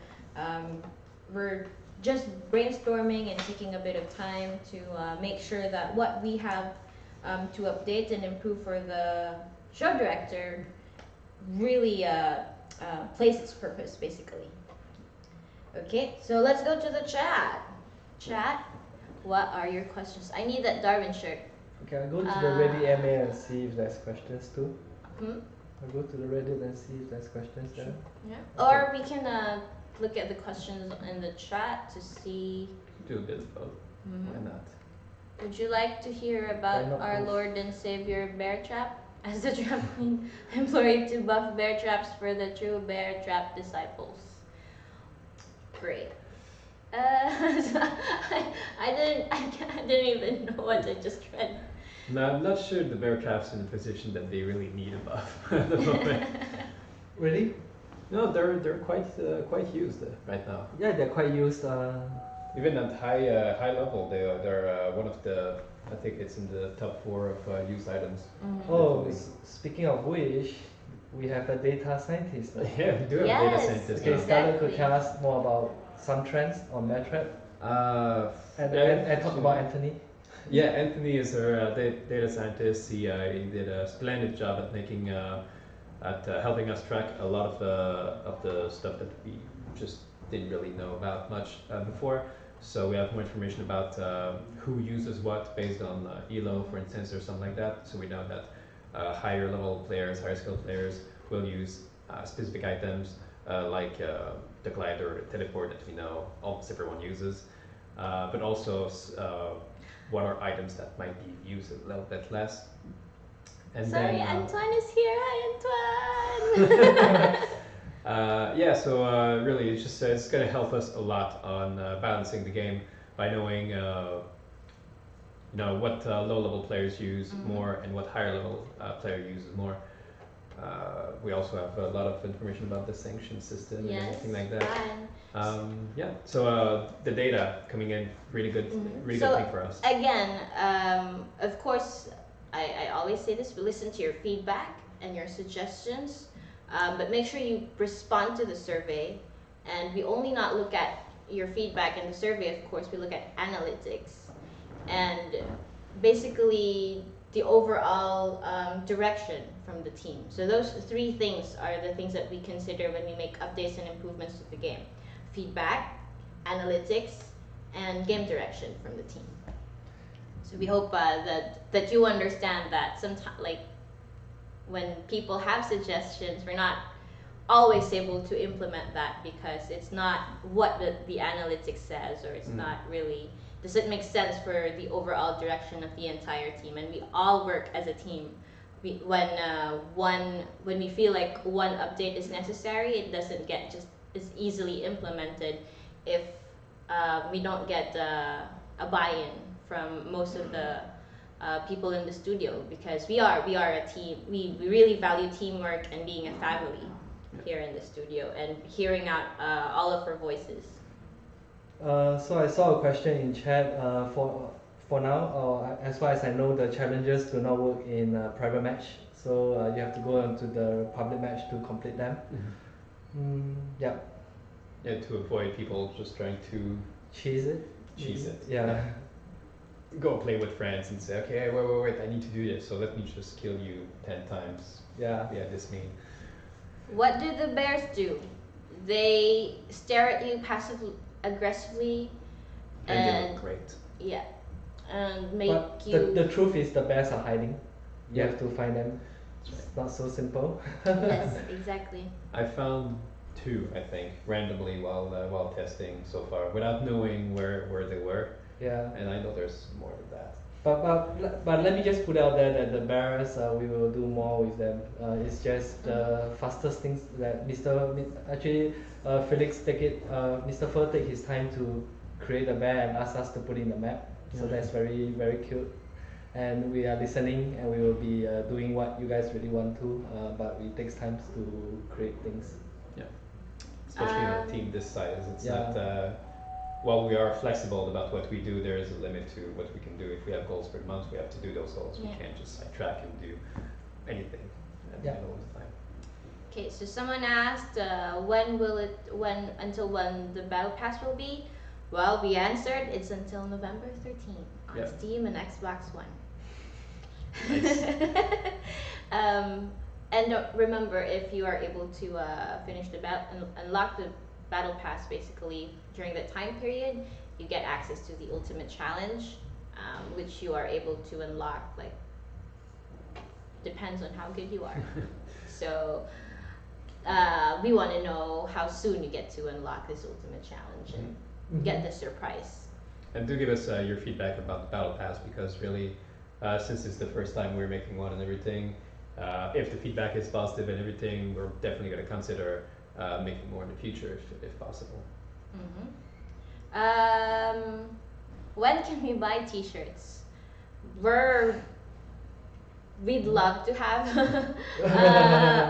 we're just brainstorming and taking a bit of time to make sure that what we have to update and improve for the show director really plays its purpose, basically. Okay, so let's go to the chat. Chat, what are your questions? I need that Darwin shirt. Okay, I'll go to the Reddit MA and see if there's questions too. I'll go to the Reddit and see if there's questions there. Yeah. Or we can look at the questions in the chat to see. Do a bit of both. Why not? Would you like to hear about Why not our both? Lord and Savior Bear Trap? As the trap queen, employed to buff bear traps for the true bear trap disciples. Great. I didn't even know what I just read. No, I'm not sure the bear trap's in a position that they really need a buff at the moment. Really? No, they're quite used right now. Yeah, they're quite used. Even at high level, they're one of the, I think it's in the top 4 of used items. Oh, Definitely. speaking of which, we have a data scientist. Yeah, we do have a data Yes. scientist Okay, now. Scarlett could Exactly. tell us more about some trends on MedTrap and talk about Anthony. Yeah, Anthony is our data scientist. He did a splendid job at making helping us track a lot of the stuff that we just didn't really know about much before. So we have more information about who uses what based on ELO, for instance, or something like that. So we know that higher level players, higher skilled players will use specific items like the glide or the teleport that we know almost everyone uses, but also what are items that might be used a little bit less. And Sorry, then, Antoine is here. Hi, Antoine. yeah, so really, it's just it's going to help us a lot on balancing the game by knowing, what low-level players use more and what higher-level player uses more. We also have a lot of information about the sanction system and everything like that. Yeah, so the data coming in, really good, really So, good thing for us. Again, of course, I always say this, we listen to your feedback and your suggestions, but make sure you respond to the survey. And we only not look at your feedback and the survey, of course, we look at analytics and basically the overall direction from the team. So those three things are the things that we consider when we make updates and improvements to the game: feedback, analytics, and game direction from the team. So we hope that you understand that sometimes, like, when people have suggestions, we're not always able to implement that because it's not what the analytics says, or it's not really, does it make sense for the overall direction of the entire team. And we all work as a team. When we feel like one update is necessary, it doesn't get just as easily implemented if we don't get a buy-in from most of the people in the studio, because we are a team. We really value teamwork and being a family here in the studio and hearing out all of our voices. So I saw a question in chat. For now, as far as I know, the challenges do not work in private match. So you have to go into the public match to complete them. Yeah. Yeah, to avoid people just trying to Cheese it. Yeah. Go play with friends and say, okay, wait, I need to do this, so let me just kill you 10 times. Yeah. Yeah, this mean. What do the bears do? They stare at you passively aggressively And they look great. yeah, and make But you the truth is the bears are hiding. You have to find them. That's It's not so simple. yes, exactly. I found 2, I think, randomly while testing so far, without knowing where they were, Yeah. and I know there's more than that. But let me just put out there that the bears, we will do more with them. It's just the fastest things that Felix Mr. Fur take his time to create a bear and ask us to put in the map. So that's very, very cute. And we are listening, and we will be doing what you guys really want to, but it takes time to create things. Yeah, especially on a team this size, it's Yeah. not. While we are flexible about what we do, there is a limit to what we can do. If we have goals for the month, we have to do those goals. We Yeah. can't just sidetrack and do anything at the Yeah. middle of the time. Okay, so someone asked, until when the battle pass will be? Well, we answered it's until November 13th on Yep. Steam and Xbox One. Nice. And remember, if you are able to finish the battle and unlock the battle pass basically during that time period, you get access to the ultimate challenge, which you are able to unlock, like, depends on how good you are. So we want to know how soon you get to unlock this ultimate challenge and get the surprise. And do give us your feedback about the battle pass, because really, since it's the first time we're making one and everything, if the feedback is positive and everything, we're definitely going to consider making more in the future if possible. When can we buy t-shirts? We'd love to have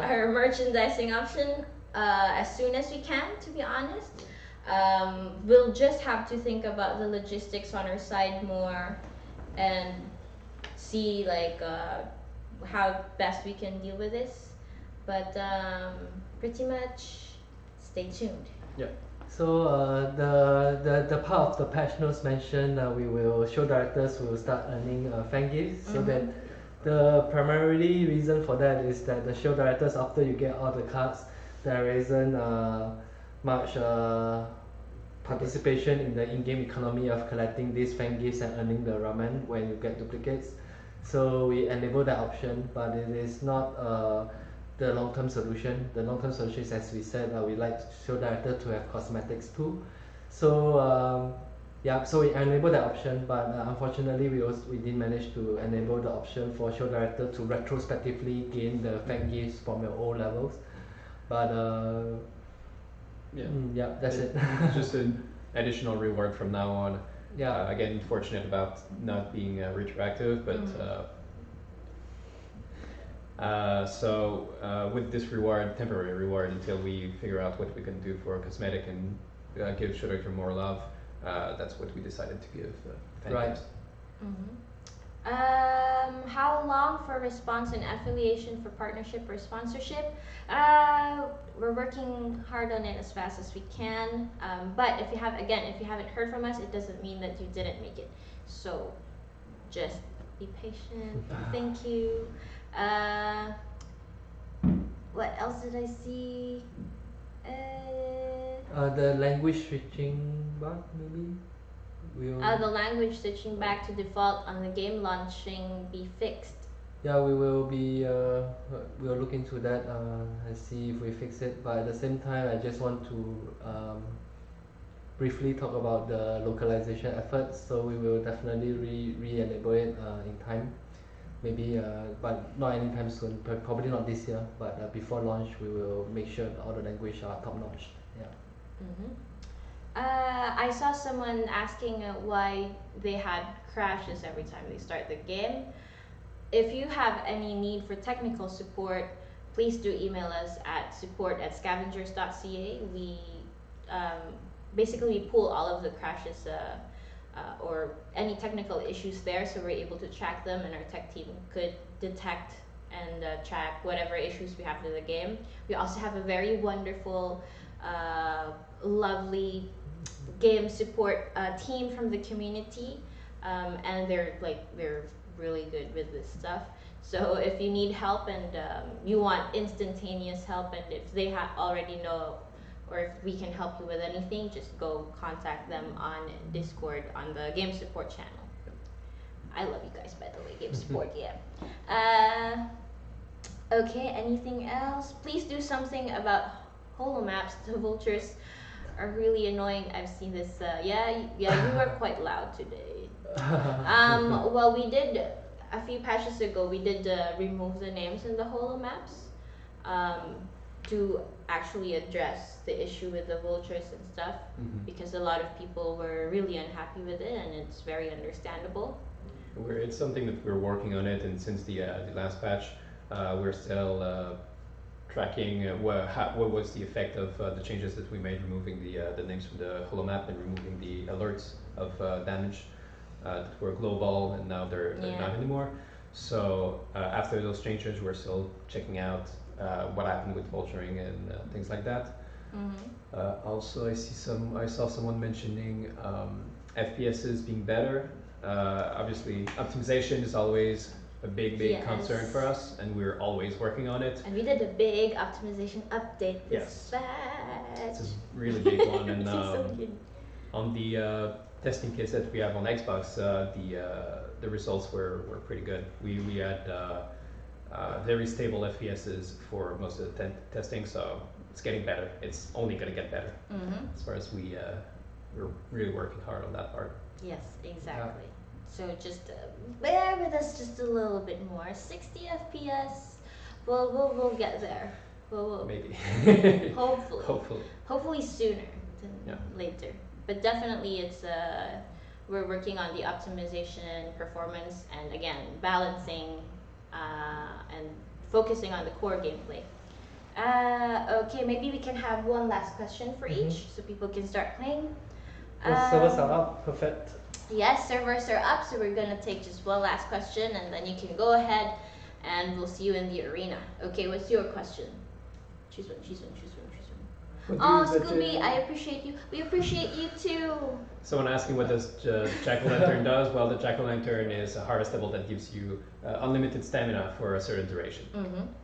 our merchandising option as soon as we can, to be honest. We'll just have to think about the logistics on our side more and see, like, how best we can deal with this. But pretty much stay tuned. So the part of the patch notes mentioned we will show directors will start earning fan gifts. So that the primarily reason for that is that the show directors, after you get all the cards, there isn't much participation in the in-game economy of collecting these fan gifts and earning the ramen when you get duplicates. So we enable that option, but it is not the long-term solution. The long-term solution is, as we said, we like show director to have cosmetics too. So yeah, so we enable that option, but unfortunately we didn't manage to enable the option for show director to retrospectively gain the fan gifts from your old levels. But yeah, that's it. It's just an additional reward from now on. Yeah. Again, fortunate about not being retroactive, but so with this reward, temporary reward, until we figure out what we can do for cosmetic and give Shudder more love, that's what we decided to give fan Right. gifts. How long for response and affiliation for partnership or sponsorship? We're working hard on it as fast as we can. But if you haven't heard from us, it doesn't mean that you didn't make it. So just be patient. Thank you. What else did I see? The language switching bug maybe. The language switching back to default on the game launching be fixed. Yeah, we will be we'll look into that and see if we fix it. But at the same time, I just want to briefly talk about the localization efforts. So we will definitely re-enable it in time, maybe, but not anytime soon. Probably not this year. But before launch, we will make sure that all the language are top notch. Yeah. I saw someone asking why they had crashes every time they start the game. If you have any need for technical support, please do email us at support@scavengers.ca. We basically pull all of the crashes or any technical issues there, so we're able to track them, and our tech team could detect and track whatever issues we have with the game. We also have a very wonderful, lovely game support team from the community, and they're really good with this stuff. So if you need help and you want instantaneous help, and if they already know, or if we can help you with anything, just go contact them on Discord on the game support channel. I love you guys, by the way, game support. Yeah. Okay, anything else? Please do something about holomaps. The vultures are really annoying. I've seen this. Yeah, you were quite loud today. Well, we did a few patches ago. We did remove the names in the holomaps to actually address the issue with the vultures and stuff, because a lot of people were really unhappy with it, and it's very understandable. It's something that we're working on it, and since the last patch, we're still tracking what was the effect of the changes that we made, removing the names from the holomap and removing the alerts of damage that were global, and now they're not anymore. So after those changes, we're still checking out what happened with vulturing and things like that. Also, I saw someone mentioning FPSs being better. Obviously, optimization is always a big concern for us, and we're always working on it. And we did a big optimization update this patch. It's a really big one, and so on the testing kits that we have on Xbox, the results were pretty good. We had very stable FPSs for most of the testing, so it's getting better. It's only going to get better as far as we're really working hard on that part. Yes, exactly. So just bear with us just a little bit more. 60 FPS. We'll get there. Maybe. Hopefully sooner than later. But definitely, it's we're working on the optimization, performance, and again balancing and focusing on the core gameplay. Okay, maybe we can have one last question for each, so people can start playing. Servers are up, perfect. Yes, servers are up, so we're gonna take just one last question, and then you can go ahead and we'll see you in the arena. Okay, what's your question? Choose one. Oh, Scooby, I appreciate you. We appreciate you too. Someone asking what does jack-o'-lantern does? Well, the jack-o'-lantern is a harvestable that gives you unlimited stamina for a certain duration.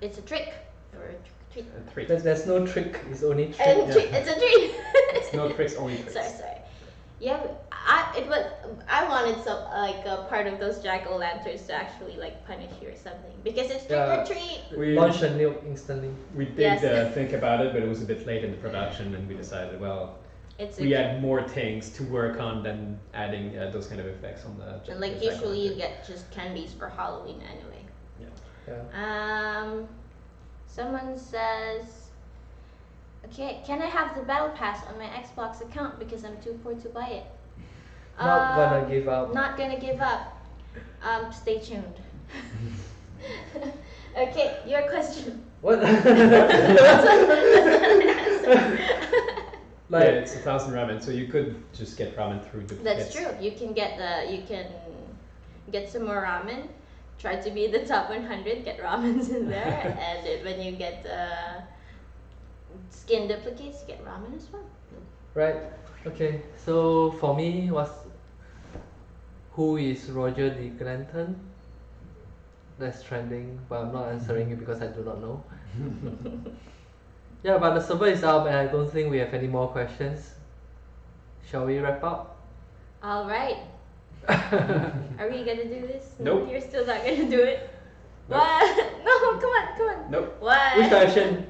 It's a trick or a treat. A treat. There's no trick, it's only trick. And it's a treat. It's no tricks, only tricks. Sorry. Yeah, I wanted some like a part of those jack-o'-lanterns to actually like punish you or something because it's trick or treat. We Launch a nuke instantly. We did Yes. think about it, but it was a bit late in the production, and we decided, well, It's we had more things to work on than adding those kind of effects on the. and like the usually you jack-o'-lantern. get just candies for Halloween anyway. Yeah. Someone says, okay, can I have the battle pass on my Xbox account because I'm too poor to buy it? Not gonna give up. Not gonna give up. Stay tuned. Okay, your question. What? Yeah, it's 1,000 ramen, so you could just get ramen through the. That's true. You can get some more ramen. Try to be the top 100. Get ramens in there, and when you get skin duplicates, you get ramen as well. Right. Okay. So for me, who is Roger the Glanton? That's trending, but I'm not answering it because I do not know. Yeah, but the server is up, and I don't think we have any more questions. Shall we wrap up? All right. Are we gonna do this? No, Nope. you're still not gonna do it. Nope. What? No, come on. Nope. What? Which direction?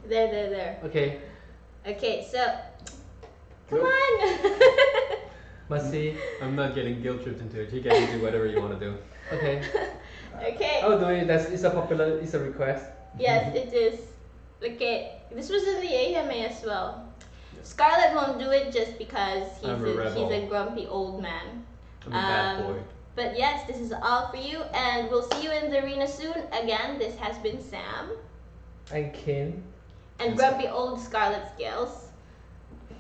There. Okay. Okay, so come Nope. on. Mercy. I'm not getting guilt tripped into it. You get to do whatever you want to do. Okay. Okay. I'll do it. It's a request. Yes, it is. Okay, this was in the AMA as well. Scarlett won't do it just because he's I'm a rebel. a grumpy old man. I'm a bad boy. But yes, this is all for you, and we'll see you in the arena soon. Again, this has been Sam And Ken. and Yes. grumpy old Scarlet Scales.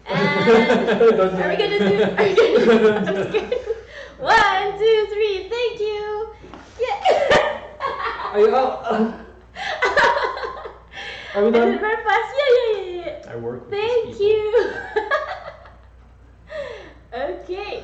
And Don't do are we it. gonna do? Are we gonna do? I'm scared. 1, 2, 3. Thank you. Yeah. Are you out? Are we I did done? it very fast. Yeah. I work with these Thank people. you. Okay.